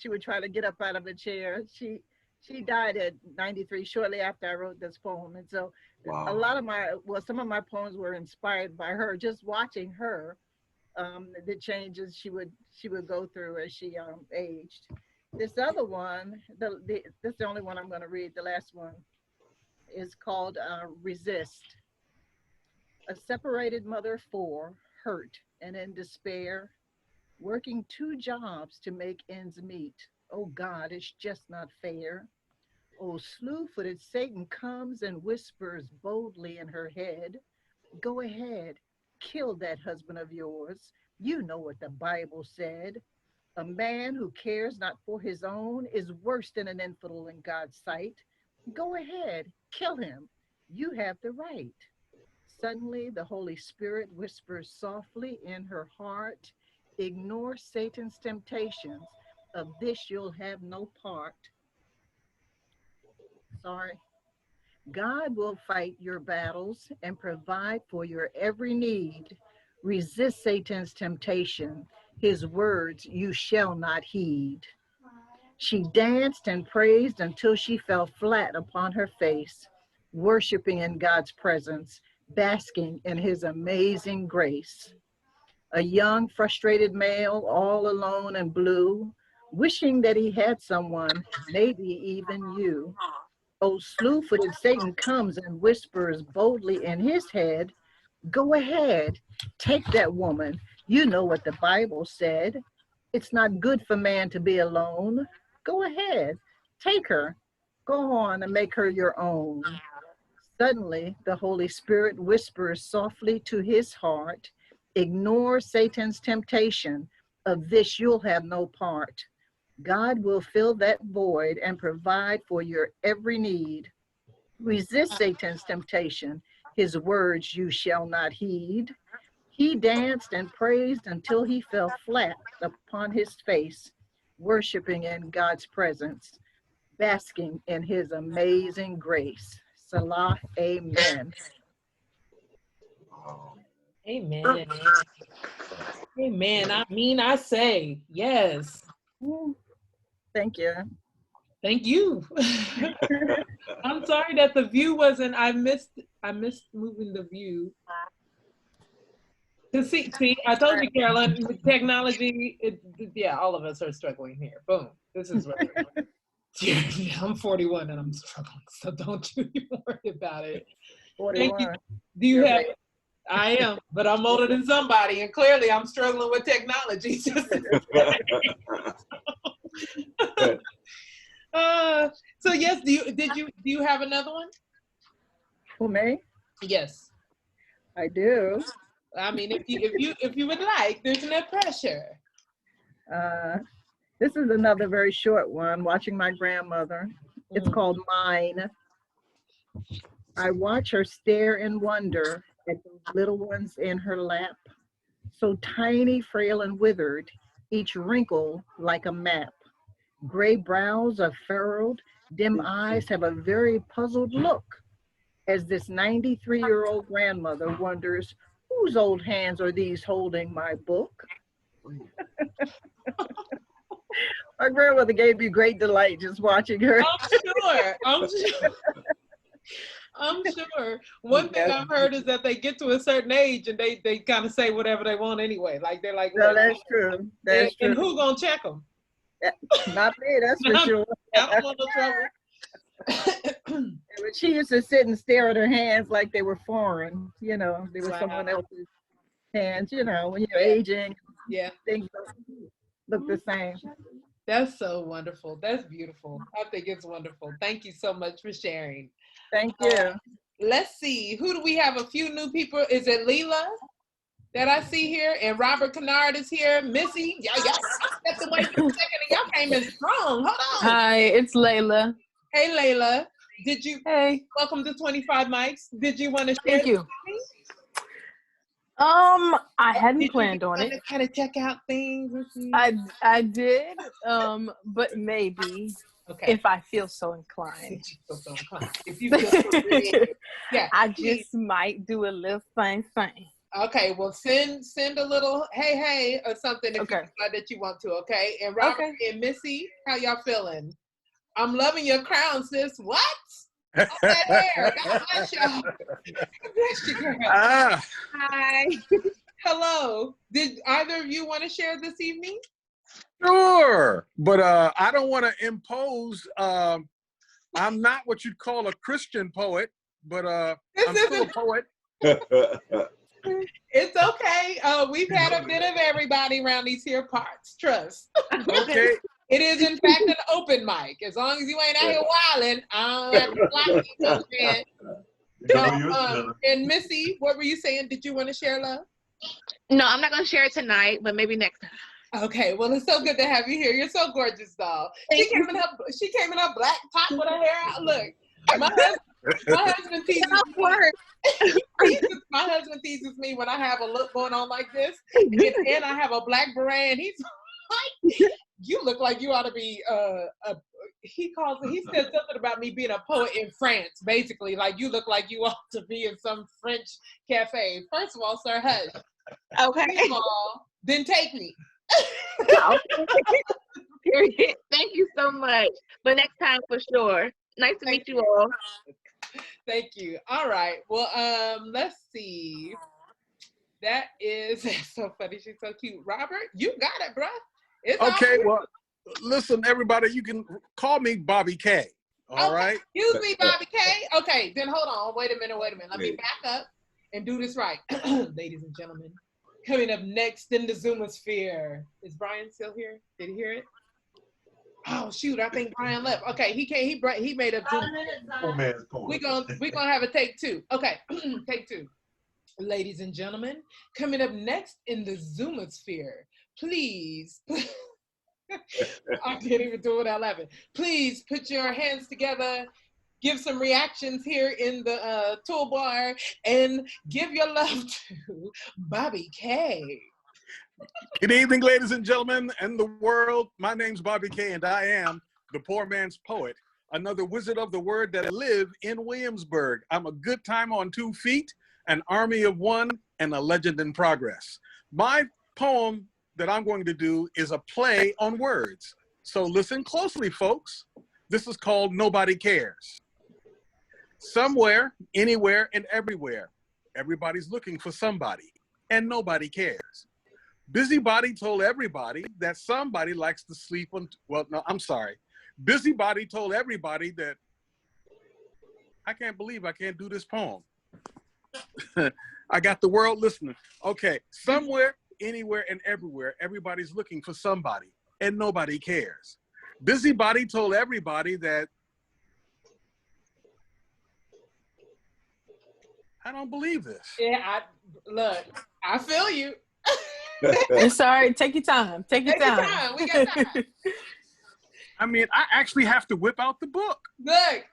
would try to get up out of a chair. She died at 93 shortly after I wrote this poem. And so a lot of some of my poems were inspired by her, just watching her, the changes she would go through as she aged. This other one, this is the only one I'm going to read. The last one is called Resist. A separated mother of 4, hurt and in despair, working 2 jobs to make ends meet. Oh God, it's just not fair. Oh, slew-footed Satan comes and whispers boldly in her head, go ahead, kill that husband of yours. You know what the Bible said. A man who cares not for his own is worse than an infidel in God's sight. Go ahead, kill him. You have the right. Suddenly, the Holy Spirit whispers softly in her heart, ignore Satan's temptations. Of this you'll have no part. Sorry. God will fight your battles and provide for your every need. Resist Satan's temptation. His words you shall not heed. She danced and praised until she fell flat upon her face, worshiping in God's presence, basking in his amazing grace. A young, frustrated male, all alone and blue, wishing that he had someone, maybe even you. Oh, slew-footed Satan comes and whispers boldly in his head, go ahead, take that woman. You know what the Bible said. It's not good for man to be alone. Go ahead, take her. Go on and make her your own. Suddenly, the Holy Spirit whispers softly to his heart, ignore Satan's temptation. Of this you'll have no part. God will fill that void and provide for your every need. Resist Satan's temptation. His words you shall not heed. He danced and praised until he fell flat upon his face, worshiping in God's presence, basking in his amazing grace. Salah, amen. Amen. Amen. I say yes. Thank you. Thank you. I'm sorry that the view wasn't. I missed moving the view. To see, I told you, Carolyn, with technology, yeah, all of us are struggling here. Boom. This is what I'm 41 and I'm struggling, so don't you worry about it. 41. Do you have? I am, but I'm older than somebody, and clearly I'm struggling with technology. So yes, do you have another one? For me? Yes, I do. I mean, if you would like, there's no pressure. This is another very short one, watching my grandmother. It's called Mine. I watch her stare in wonder at the little ones in her lap, so tiny, frail, and withered, each wrinkle like a map. Gray brows are furrowed, dim eyes have a very puzzled look, as this 93-year-old grandmother wonders, whose old hands are these holding my book? My grandmother gave me great delight just watching her. I'm sure. One thing I've heard is that they get to a certain age and they kind of say whatever they want anyway. Like they're like, no, that's true. That's true. And who gonna check them? Not me, that's for sure. I don't want no trouble. But she used to sit and stare at her hands like they were foreign. You know, they were someone else's hands. You know, when you're aging, things look the same. That's so wonderful. That's beautiful. I think it's wonderful. Thank you so much for sharing. Thank you. Let's see. Who do we have? A few new people. Is it Leela that I see here? And Robert Kennard is here. Missy. Y'all stepped away for a second and y'all came in strong. Hold on. Hi, it's Layla. Hey, Layla. Hey. Welcome to 25 Mics. Did you want to share? Thank you. I hadn't planned on it. Kind of check out things. I did, but maybe if I feel so inclined. If you feel so inclined. Yeah. I just might do a little thing. Okay, well send a little hey or something if you decide that you want to. Okay, and Robert and Missy, how y'all feeling? I'm loving your crown, sis. What? All that hair. God bless y'all. God bless you, girl. Hi. Hello. Did either of you want to share this evening? Sure, but I don't want to impose. I'm not what you'd call a Christian poet, but I'm still a poet. It's okay. We've had a bit of everybody around these here parts. Trust. Okay. It is, in fact, an open mic. As long as you ain't out here wilding, I don't have to block you, man. And Missy, what were you saying? Did you want to share, love? No, I'm not going to share it tonight, but maybe next time. Okay, well, it's so good to have you here. You're so gorgeous, doll. She came in her black top with her hair out. Look, my husband teases me. My husband teases me when I have a look going on like this, and I have a black beret, and he's like, you look like you ought to be he said something about me being a poet in France, basically, like you look like you ought to be in some French cafe. First of all, sir, hush. Okay. Second of all, then take me. Period. Thank you so much. But next time for sure. Nice to meet you all. Thank you. All right. Well, let's see. That's so funny. She's so cute. Robert, you got it, bruh. It's okay, well, listen, everybody, you can call me Bobby K. All right? Excuse me, Bobby K. Okay, then hold on. Wait a minute. Let me back up and do this right. Ladies and gentlemen, coming up next in the Zoomosphere. Is Brian still here? Did he hear it? Oh, shoot, I think Brian left. Okay, he made a Zoom. We're gonna have a take two. Okay, take two. Ladies and gentlemen, coming up next in the Zoomosphere. Please, I can't even do it out loud. Please put your hands together, give some reactions here in the toolbar, and give your love to Bobby K. Good evening, ladies and gentlemen, and the world. My name's Bobby K, and I am the poor man's poet, another wizard of the word that I live in Williamsburg. I'm a good time on 2 feet, an army of one, and a legend in progress. My poem that I'm going to do is a play on words. So listen closely, folks. This is called Nobody Cares. Somewhere, anywhere, and everywhere, everybody's looking for somebody, and nobody cares. Busybody told everybody that somebody likes to sleep on, well, no, I'm sorry. Busybody told everybody that, I can't believe I can't do this poem. I got the world listening. Okay, somewhere, anywhere, and everywhere, everybody's looking for somebody, and nobody cares. Busybody told everybody that, I don't believe this. Yeah, look, I feel you. It's all right. Take your time. Take your time. We got time. I mean, I actually have to whip out the book. Look,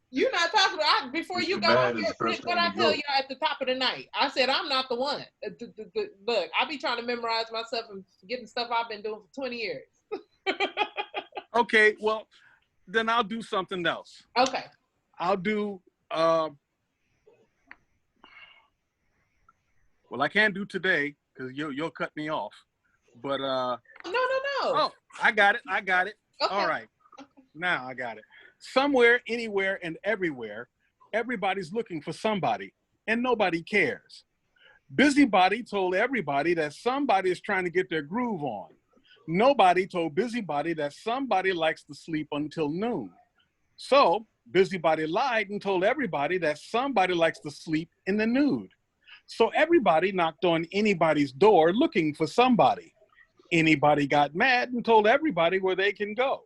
you're not talking about, before you go on here, what I tell you at the top of the night. I said, I'm not the one. Look, I be trying to memorize myself and getting stuff I've been doing for 20 years. Okay, well, then I'll do something else. Okay. I'll do, well, I can't do today because you'll cut me off. But No. Oh, I got it. Okay. All right. Now I got it. Somewhere, anywhere, and everywhere, everybody's looking for somebody, and nobody cares. Busybody told everybody that somebody is trying to get their groove on. Nobody told Busybody that somebody likes to sleep until noon. So Busybody lied and told everybody that somebody likes to sleep in the nude. So everybody knocked on anybody's door looking for somebody. Anybody got mad and told everybody where they can go.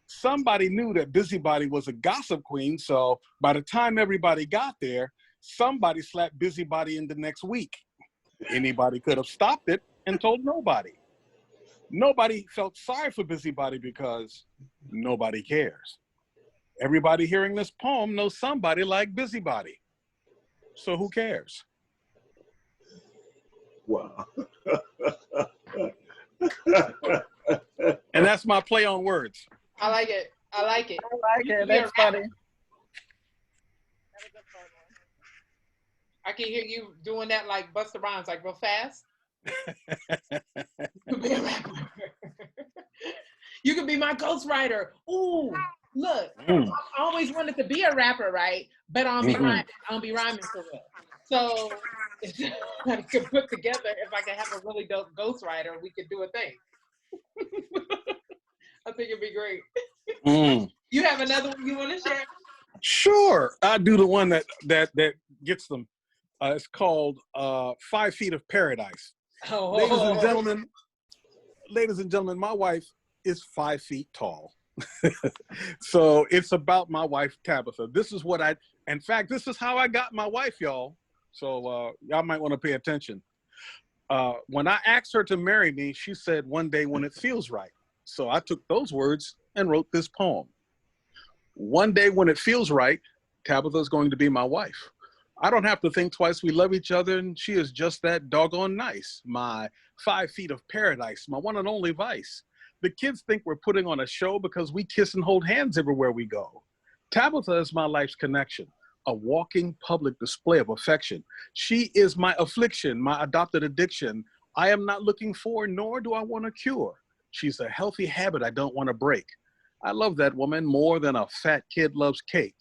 Somebody knew that Busybody was a gossip queen, so by the time everybody got there, somebody slapped Busybody in the next week. Anybody could have stopped it and told nobody. Nobody felt sorry for Busybody because nobody cares. Everybody hearing this poem knows somebody like Busybody. So who cares? Wow. And that's my play on words. I like it. I like it. That's funny. I can hear you doing that like Busta Rhymes, like real fast. You could be a rapper. You could be my ghostwriter. Ooh, look. I always wanted to be a rapper, right? But I don't be rhyming for real. So if I could put together, if I could have a really dope ghostwriter, we could do a thing. I think it'd be great. You have another one you want to share? Sure. I do the one that gets them. It's called 5 Feet of Paradise. Oh. Ladies and gentlemen, my wife is 5 feet tall. So it's about my wife, Tabitha. This is what in fact, this is how I got my wife, y'all. So y'all might want to pay attention. When I asked her to marry me, she said, one day when it feels right. So I took those words and wrote this poem. One day when it feels right, Tabitha's going to be my wife. I don't have to think twice. We love each other, and she is just that doggone nice. My 5 feet of paradise, my one and only vice. The kids think we're putting on a show because we kiss and hold hands everywhere we go. Tabitha is my life's connection, a walking public display of affection. She is my affliction, my adopted addiction. I am not looking for, nor do I want to cure. She's a healthy habit I don't want to break. I love that woman more than a fat kid loves cake.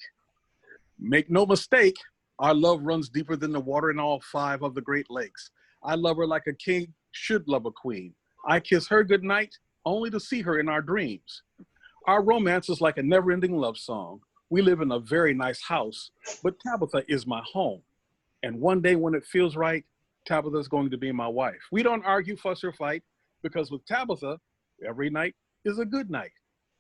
Make no mistake, our love runs deeper than the water in all 5 of the Great Lakes. I love her like a king should love a queen. I kiss her goodnight, only to see her in our dreams. Our romance is like a never-ending love song. We live in a very nice house, but Tabitha is my home. And one day when it feels right, Tabitha is going to be my wife. We don't argue, fuss, or fight, because with Tabitha, every night is a good night.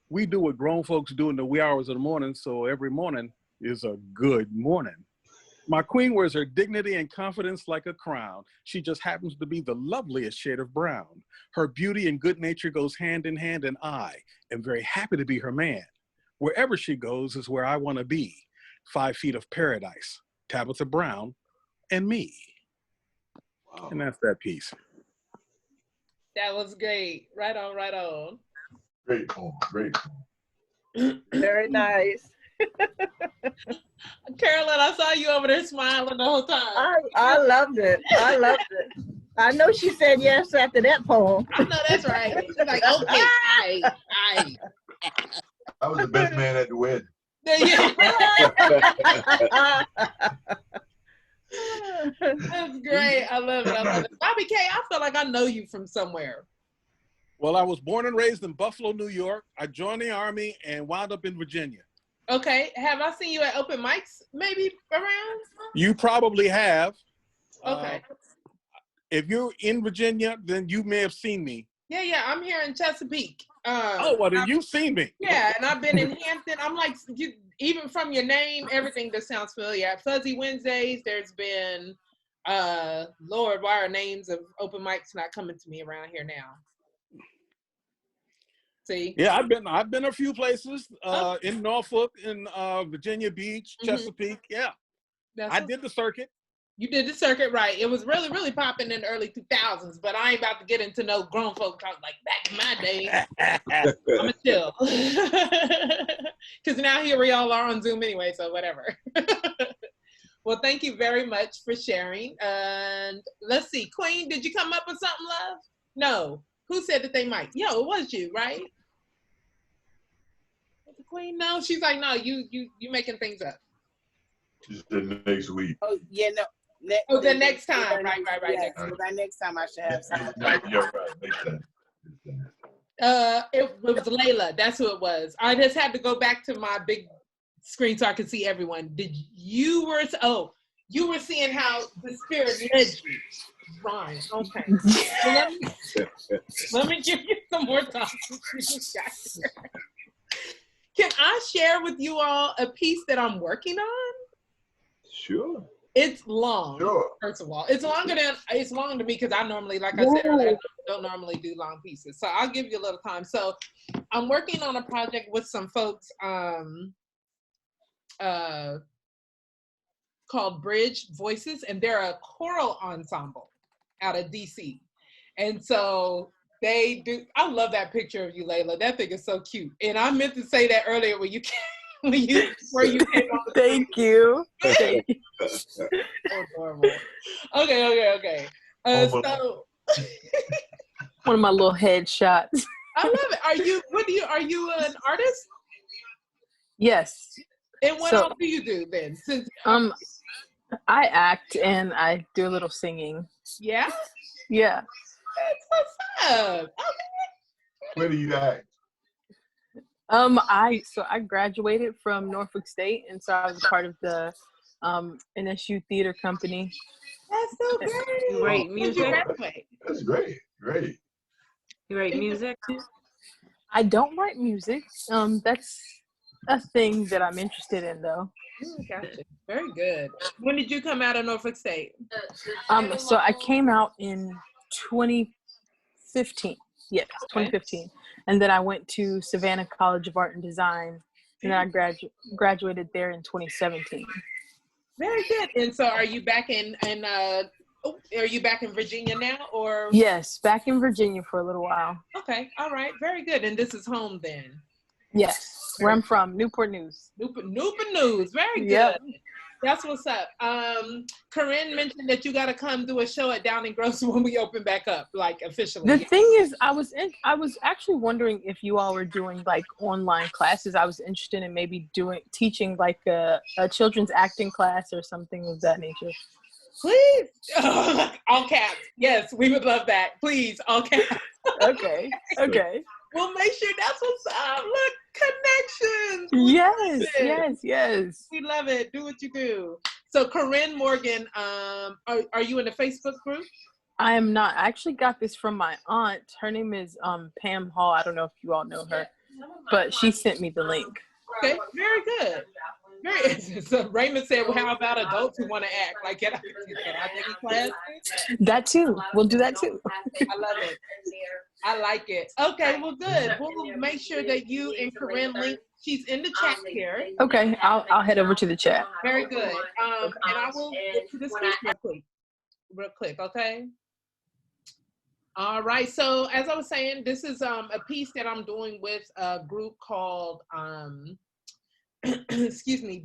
We do what grown folks do in the wee hours of the morning, so every morning is a good morning. My queen wears her dignity and confidence like a crown. She just happens to be the loveliest shade of brown. Her beauty and good nature goes hand in hand, and I am very happy to be her man. Wherever she goes is where I want to be. 5 feet of paradise, Tabitha Brown, and me. Wow. And that's that piece. That was great. Right on, right on. Great poem, great poem. Very nice. Carolyn, I saw you over there smiling the whole time. I loved it. I loved it. I know she said yes after that poem. I know that's right. She's like, okay, I was the best man at the wedding. That's great. I love it. I love it. Bobby K, I feel like I know you from somewhere. Well, I was born and raised in Buffalo, New York. I joined the Army and wound up in Virginia. Okay. Have I seen you at open mics maybe around? You probably have. Okay. If you're in Virginia, then you may have seen me. Yeah. I'm here in Chesapeake. Well, then you've seen me. Yeah, and I've been in Hampton. I'm like, even from your name, everything that sounds familiar. At Fuzzy Wednesdays, there's been, Lord, why are names of open mics not coming to me around here now? See? Yeah, I've been a few places in Norfolk, in Virginia Beach, Chesapeake. Yeah, I did the circuit. You did the circuit, right? It was really, really popping in the early 2000s, but I ain't about to get into no grown folk talk like back in my day. I'm a chill. Because now here we all are on Zoom anyway, so whatever. Well, thank you very much for sharing. And let's see, Queen, did you come up with something, love? No. Who said that they might? Yo, it was you, right? The Queen? No, she's like, no, you making things up. She said next week. Oh, yeah, no. The next time. Right. Yes, that next time I should have something. You're right. Next time. It was Layla. That's who it was. I just had to go back to my big screen so I could see everyone. You were seeing how the spirit led you. Right. Okay. So let me give you some more time. Can I share with you all a piece that I'm working on? Sure. It's long. Sure. First of all, it's long to me because I normally, like I said earlier, don't normally do long pieces. So I'll give you a little time. So I'm working on a project with some folks called Bridge Voices, and they're a choral ensemble out of DC. And so they do. I love that picture of you, Layla. That thing is so cute. And I meant to say that earlier when you came. Where you came on. Thank you. Adorable. Okay. So one of my little headshots. I love it. Are you an artist? Yes. And what else do you do then? Since I act and I do a little singing. Yeah? Yeah. That's what's up. Okay. Where do you act? I graduated from Norfolk State, and so I was a part of the NSU Theater Company. That's so great. You write music? That's great. Great. You write music? I don't write music. That's a thing that I'm interested in, though. Gotcha. Very good. When did you come out of Norfolk State? So I came out in 2015. Yes, 2015. And then I went to Savannah College of Art and Design, and then I graduated there in 2017. Very good. And so are you back in Virginia now, or? Yes, back in Virginia for a little while. Okay. All right. Very good. And this is home then? Yes, where I'm from, Newport News. Newport News. Very good. Yep. That's what's up. Corinne mentioned that you got to come do a show at Downing Gross when we open back up, like officially. The thing is, I was actually wondering if you all were doing like online classes. I was interested in maybe teaching like a children's acting class or something of that nature. Please, all caps. Yes, we would love that. Please, all caps. Okay. We'll make sure that's what's up. Look, connections. Yes. We love it. Do what you do. So Corinne Morgan, are you in the Facebook group? I am not. I actually got this from my aunt. Her name is Pam Hall. I don't know if you all know her, but she sent me the link. Okay, very good. So Raymond said, well, how about adults who want to act? Like, can I take a class? That too. We'll do that too. I love it. I like it. Okay, well, good. We'll make sure that you and Corinne link. She's in the chat here. Okay, I'll head over to the chat. Very good. And I will get to this piece real quick, okay? All right, so as I was saying, this is a piece that I'm doing with a group called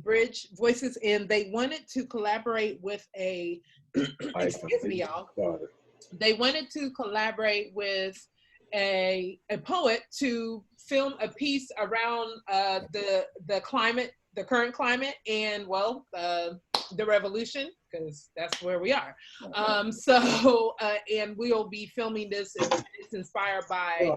Bridge Voices, and they wanted to collaborate with They wanted to collaborate with a poet to film a piece around the climate, the current climate, and well, the revolution, because that's where we are. And we'll be filming this. It's inspired by.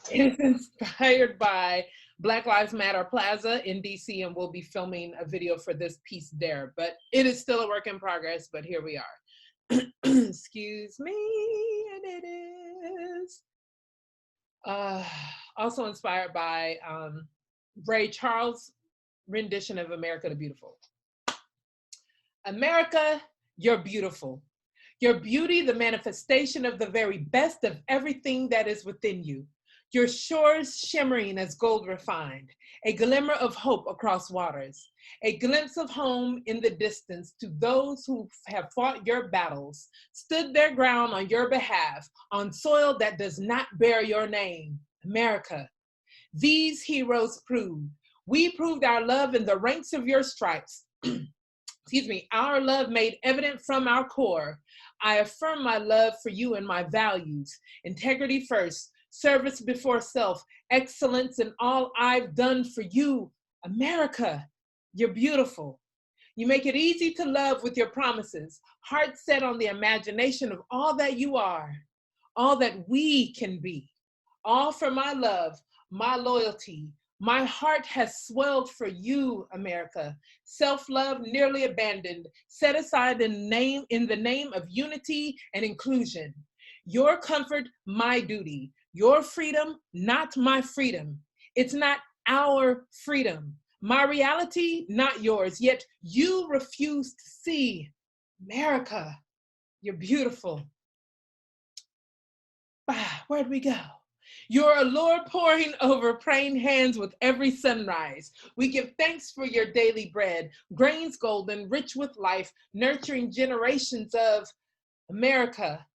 It's inspired by Black Lives Matter Plaza in DC, and we'll be filming a video for this piece there. But it is still a work in progress, but here we are. Excuse me, and it is also inspired by Ray Charles' rendition of America the Beautiful. America, you're beautiful. Your beauty, the manifestation of the very best of everything that is within you. Your shores shimmering as gold refined, a glimmer of hope across waters, a glimpse of home in the distance to those who have fought your battles, stood their ground on your behalf, on soil that does not bear your name, America. These heroes proved. We proved our love in the ranks of your stripes. Excuse me, our love made evident from our core. I affirm my love for you and my values, integrity first, service before self, excellence in all I've done for you. America, you're beautiful. You make it easy to love with your promises, heart set on the imagination of all that you are, all that we can be. All for my love, my loyalty. My heart has swelled for you, America. Self-love nearly abandoned, set aside in the name of unity and inclusion. Your comfort, my duty. Your freedom, not my freedom. It's not our freedom. My reality, not yours. Yet you refuse to see. America, you're beautiful. Where'd we go? Your allure pouring over praying hands with every sunrise. We give thanks for your daily bread, grains golden, rich with life, nurturing generations of America.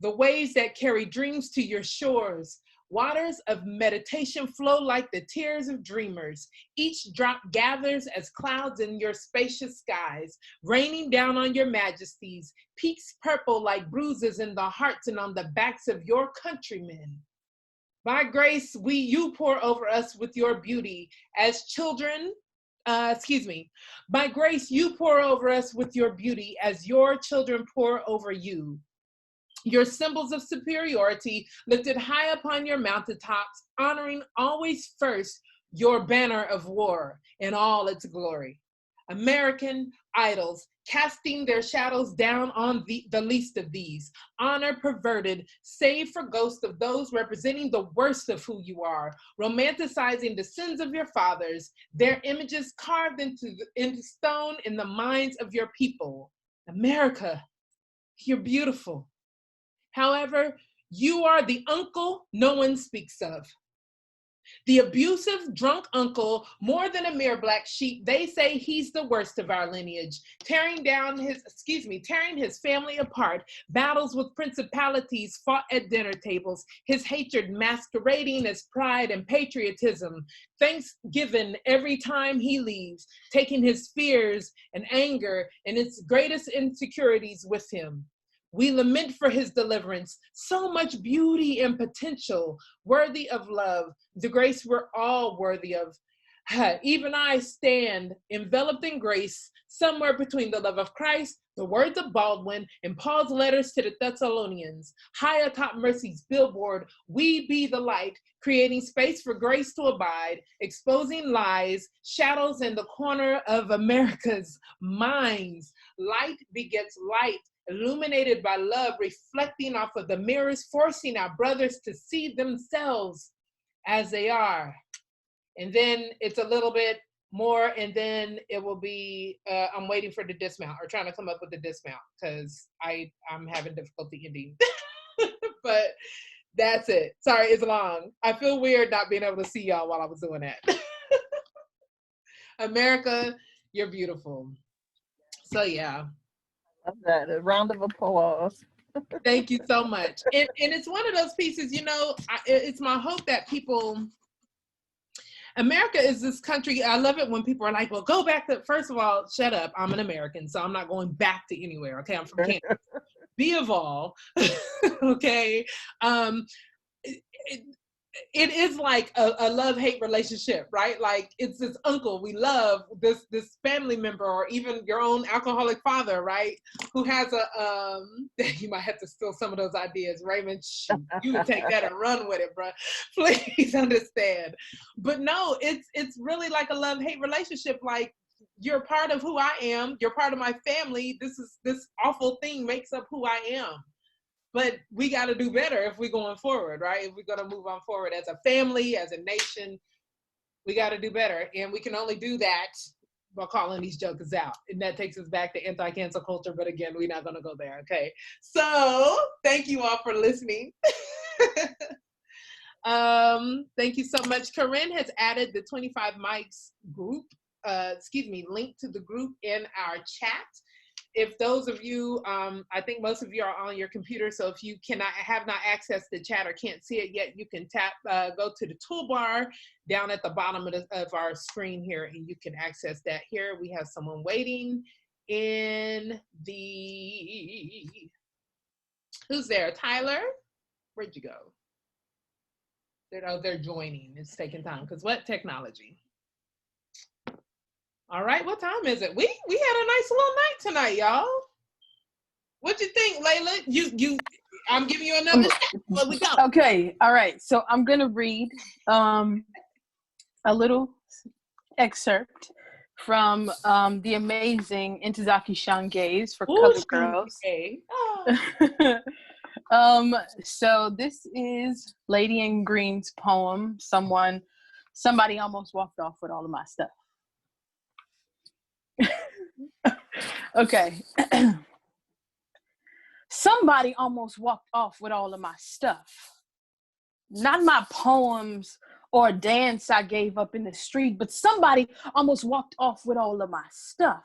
The waves that carry dreams to your shores. Waters of meditation flow like the tears of dreamers. Each drop gathers as clouds in your spacious skies, raining down on your majesties, peaks purple like bruises in the hearts and on the backs of your countrymen. By grace, you pour over us with your beauty as children. By grace, you pour over us with your beauty as your children pour over you. Your symbols of superiority lifted high upon your mountaintops, honoring always first your banner of war in all its glory. American idols, casting their shadows down on the least of these, honor perverted, save for ghosts of those representing the worst of who you are, romanticizing the sins of your fathers, their images carved into stone in the minds of your people. America, you're beautiful. However, you are the uncle no one speaks of. The abusive, drunk uncle, more than a mere black sheep, they say he's the worst of our lineage, tearing his family apart, battles with principalities fought at dinner tables, his hatred masquerading as pride and patriotism, thanksgiving every time he leaves, taking his fears and anger and its greatest insecurities with him. We lament for his deliverance, so much beauty and potential, worthy of love, the grace we're all worthy of. Even I stand enveloped in grace, somewhere between the love of Christ, the words of Baldwin, and Paul's letters to the Thessalonians. High atop mercy's billboard, we be the light, creating space for grace to abide, exposing lies, shadows in the corner of America's minds. Light begets light, illuminated by love, reflecting off of the mirrors, forcing our brothers to see themselves as they are. And then it's a little bit more, and then it will be, I'm waiting for the dismount, or trying to come up with the dismount, because I'm having difficulty ending. But that's it. Sorry, it's long. I feel weird not being able to see y'all while I was doing that. America, you're beautiful. So yeah. Love that. A round of applause. Thank you so much. And it's one of those pieces, it's my hope that people, America is this country. I love it when people are like, well, go back to, first of all, shut up. I'm an American, so I'm not going back to anywhere. Okay, I'm from Canada. B of all, okay, it is like a love-hate relationship, right? Like it's this uncle we love, this family member, or even your own alcoholic father, right? Who has a you might have to steal some of those ideas, Raymond. Shoot, you would take that and run with it, bro. Please understand. But no, it's really like a love-hate relationship. Like, you're part of who I am. You're part of my family. This awful thing makes up who I am. But we got to do better if we're going forward, right? If we're going to move on forward as a family, as a nation, we got to do better. And we can only do that by calling these jokers out. And that takes us back to anti-cancel culture. But again, we're not going to go there, okay? So thank you all for listening. Thank you so much. Corinne has added the 25 Mics group, link to the group in our chat. If those of you, I think most of you are on your computer, so if you have not accessed the chat or can't see it yet, you can go to the toolbar down at the bottom of our screen here, and you can access that here. We have someone waiting in the, who's there? Tyler? Where'd you go? They're joining. It's taking time, because what? Technology. All right, what time is it? We had a nice little night tonight, y'all. What you think, Layla? You I'm giving you another step. Where we go? Okay, all right. So I'm gonna read a little excerpt from the amazing Ntozake Shangaze for Colored Girls. So this is Lady in Green's poem. Somebody almost walked off with all of my stuff. Okay. Somebody almost walked off with all of my stuff. Not my poems or a dance I gave up in the street, but somebody almost walked off with all of my stuff.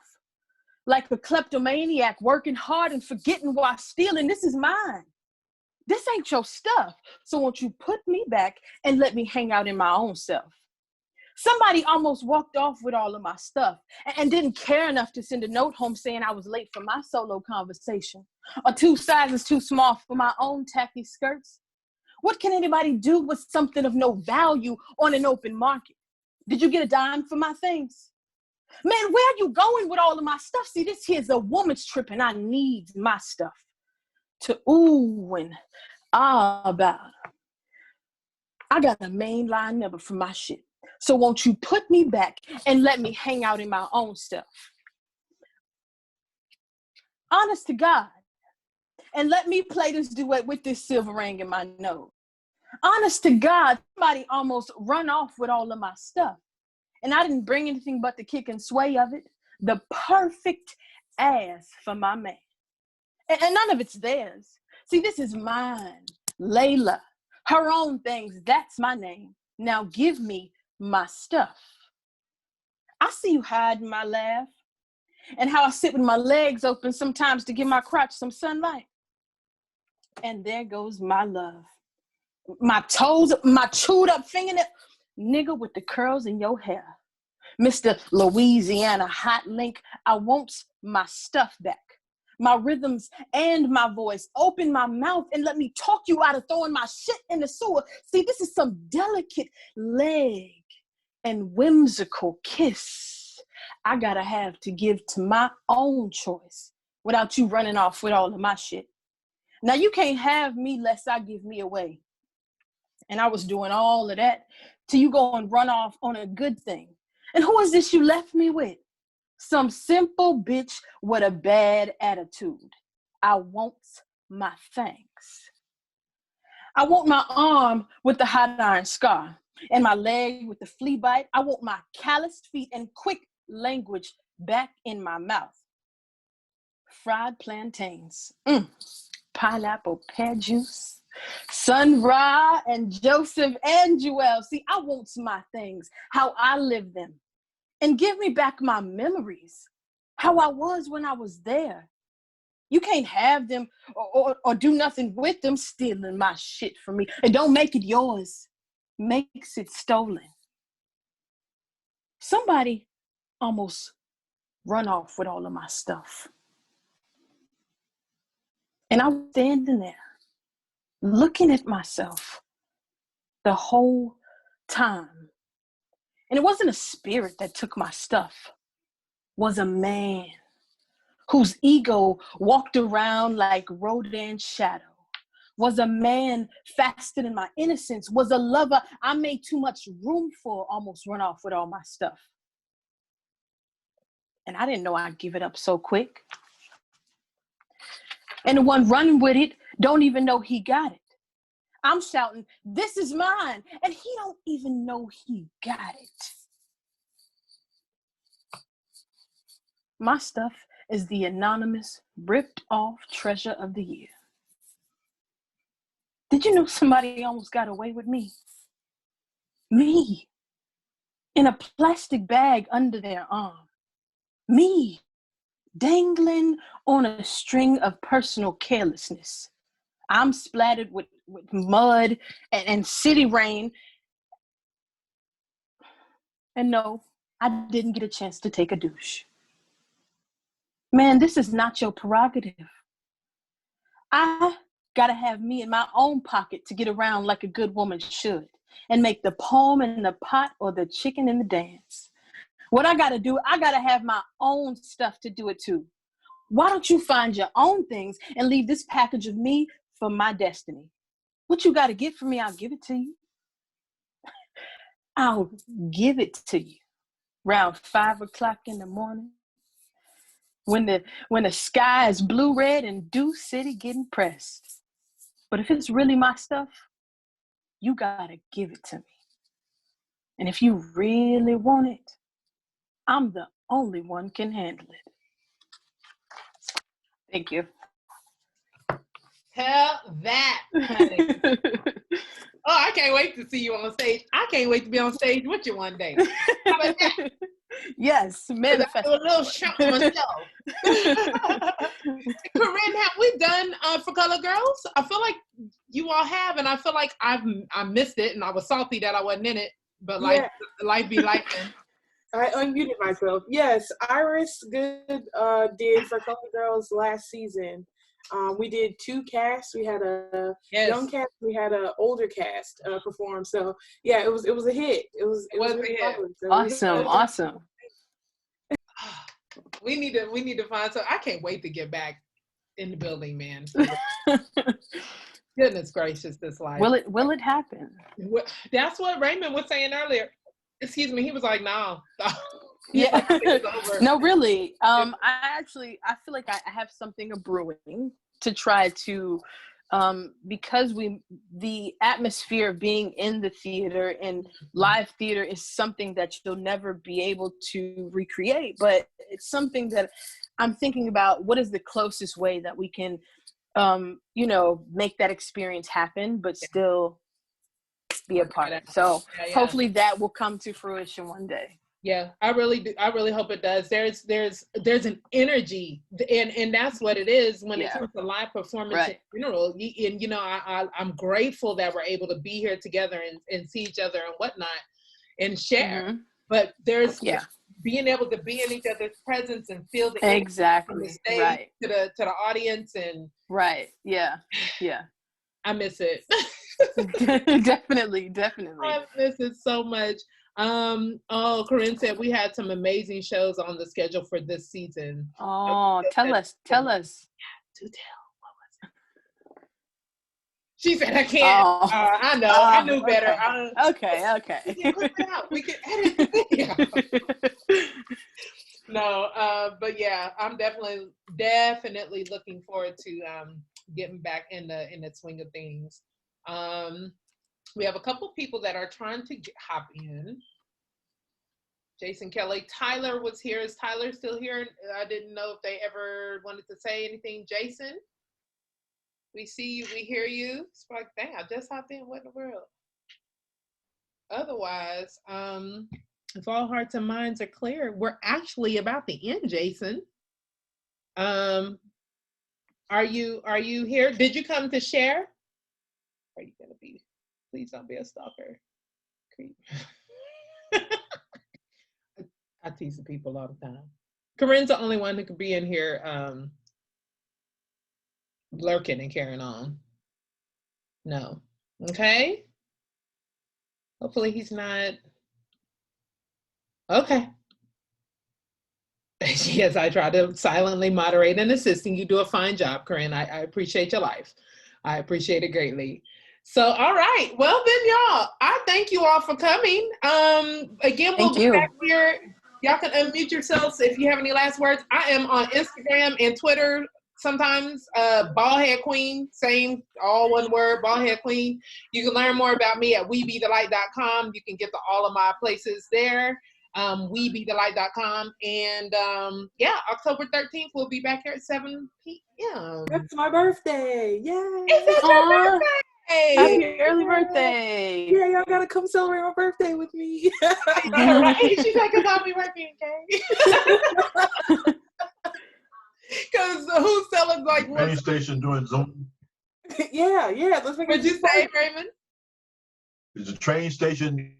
Like a kleptomaniac working hard and forgetting while stealing. This is mine. This ain't your stuff. So won't you put me back and let me hang out in my own self? Somebody almost walked off with all of my stuff and didn't care enough to send a note home saying I was late for my solo conversation, or 2 sizes too small for my own tacky skirts. What can anybody do with something of no value on an open market? Did you get a dime for my things? Man, where are you going with all of my stuff? See, this here's a woman's trip and I need my stuff to ooh and ah about. I got a main line number for my shit. So won't you put me back and let me hang out in my own stuff? Honest to God. And let me play this duet with this silver ring in my nose. Honest to God, somebody almost run off with all of my stuff. And I didn't bring anything but the kick and sway of it. The perfect ass for my man. And none of it's theirs. See, this is mine. Layla. Her own things, that's my name. Now give me my stuff. I see you hiding my laugh and how I sit with my legs open sometimes to give my crotch some sunlight. And there goes my love. My toes, my chewed up fingernail. Nigga with the curls in your hair. Mr. Louisiana Hot Link, I want my stuff back. My rhythms and my voice. Open my mouth and let me talk you out of throwing my shit in the sewer. See, this is some delicate leg and whimsical kiss I gotta have to give to my own choice without you running off with all of my shit. Now you can't have me lest I give me away. And I was doing all of that till you go and run off on a good thing. And who is this you left me with? Some simple bitch with a bad attitude. I want my thanks. I want my arm with the hot iron scar and my leg with the flea bite. I want my calloused feet and quick language back in my mouth. Fried plantains, pineapple pear juice, Sun Ra and Joseph and Joel. See, I want my things, how I live them. And give me back my memories, how I was when I was there. You can't have them or do nothing with them stealing my shit from me. And don't make it yours. Makes it stolen. Somebody almost run off with all of my stuff. And I was standing there looking at myself the whole time. And it wasn't a spirit that took my stuff. It was a man whose ego walked around like Rodin's shadow. Was a man fasted in my innocence. Was a lover I made too much room for, almost run off with all my stuff. And I didn't know I'd give it up so quick. And the one running with it don't even know he got it. I'm shouting, "This is mine." And he don't even know he got it. My stuff is the anonymous, ripped off treasure of the year. Did you know somebody almost got away with me? Me. In a plastic bag under their arm. Me. Dangling on a string of personal carelessness. I'm splattered with mud and city rain. And no, I didn't get a chance to take a douche. Man, this is not your prerogative. I gotta have me in my own pocket to get around like a good woman should and make the poem in the pot or the chicken in the dance. What I gotta do, I gotta have my own stuff to do it too. Why don't you find your own things and leave this package of me for my destiny? What you gotta get from me, I'll give it to you. I'll give it to you. Around 5 o'clock in the morning. When the sky is blue red and Dew City getting pressed. But if it's really my stuff, you gotta give it to me. And if you really want it, I'm the only one can handle it. Thank you. Tell that, honey. Oh, I can't wait to see you on stage. I can't wait to be on stage with you one day. How about that? Yes, manifest. I do a little shout myself. Corinne, have we done For Color Girls? I feel like you all have, and I feel like I missed it, and I was salty that I wasn't in it. But like, life be life. I unmuted myself. Yes, Iris Good did For Color Girls last season. We did 2 casts. We had a young cast. We had an older cast perform. So yeah, it was a hit. It was really popular. So awesome. We need to find some. I can't wait to get back in the building, man. Goodness gracious, this life. Will it happen? That's what Raymond was saying earlier. Excuse me. He was like, "No." Yeah. No, really. I feel like I have something brewing to try to, because the atmosphere of being in the theater and live theater is something that you'll never be able to recreate, but it's something that I'm thinking about. What is the closest way that we can, make that experience happen, but still be a part of it. So hopefully that will come to fruition one day. Yeah, I really do. I really hope it does. There's an energy, and that's what it is when it comes to live performance in general. And I'm grateful that we're able to be here together and see each other and whatnot and share. Mm-hmm. But there's being able to be in each other's presence and feel the energy from the stage to the audience and I miss it. Definitely. I miss it so much. Corinne said we had some amazing shows on the schedule for this season. Oh, tell us. Yeah, do tell. What was it? She said I can't. I know. I knew better. Okay. We can clip it out. We can edit the video. No, but yeah, I'm definitely looking forward to getting back in the swing of things. We have a couple people that are trying to hop in. Jason Kelly. Tyler was here. Is Tyler still here? I didn't know if they ever wanted to say anything. Jason, we see you. We hear you. It's like, dang, I just hopped in. What in the world? Otherwise, if all hearts and minds are clear, we're actually about to end, Jason. Are you here? Did you come to share? Are you gonna be? Please don't be a stalker. Creep. I tease the people all the time. Corinne's the only one who could be in here lurking and carrying on. No. Okay. Hopefully he's not. Okay. Yes, I try to silently moderate and assist, and you do a fine job, Corinne. I appreciate your life. I appreciate it greatly. So, all right. Well, then, y'all, I thank you all for coming. Again, we'll be back here. Y'all can unmute yourselves if you have any last words. I am on Instagram and Twitter sometimes, Baldhead Queen, same, all one word, Baldhead Queen. You can learn more about me at webethelight.com. You can get to all of my places there. webethelight.com. And yeah, October 13th, we'll be back here at 7 p.m. That's my birthday. Yay! It's your birthday! Happy early birthday! Yeah, y'all gotta come celebrate my birthday with me. Right? She's like, "Cause I'll be working, okay?" Because who's selling like what? Train station doing Zoom. Yeah. Let's make. What'd you say, Raymond? Is the train station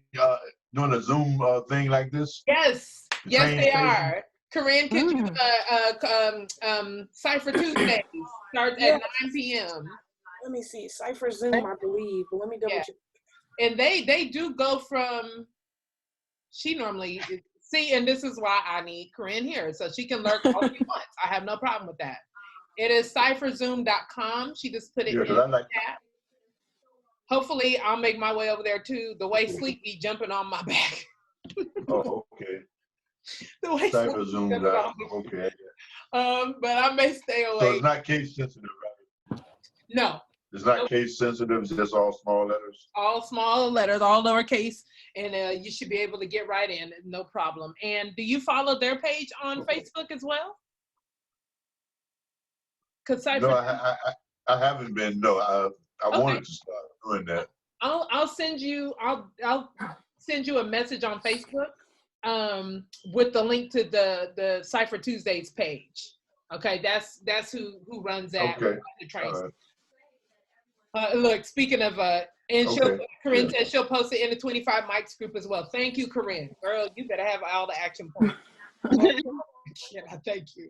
doing a Zoom thing like this? Yes, yes, train they station? are. Corinne, could you Cypher Tuesdays starts at 9 p.m. Let me see. Cypher Zoom, I believe. But let me double check. And they do go from. She normally see, and this is why I need Corinne here, so she can lurk all she wants. I have no problem with that. It is cypherzoom.com. She just put it in the chat. Hopefully, I'll make my way over there too. The way Sleep be jumping on my back. Oh, okay. The way Cypher Zoom. Okay. But I may stay away. So it's not case sensitive, right? No. It's not case sensitive. It's just all small letters. All small letters, all lowercase, and you should be able to get right in, no problem. And do you follow their page on Facebook as well? Cause Cypher. No, I haven't been. No, I wanted to start doing that. I'll send you a message on Facebook with the link to the Cypher Tuesdays page. Okay, that's who runs that. Okay. The train. Look, speaking of and Corinne said she'll post it in the 25 Mics group as well. Thank you, Corinne. Girl, you better have all the action points. Yeah, thank you.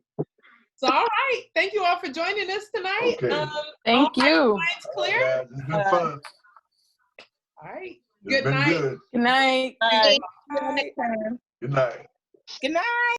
So, all right. Thank you all for joining us tonight. Okay. Thank you. Minds clear? Yeah, it's been fun. All right. It's Good been night. good. Good night. Bye. Next time. Good night. Good night.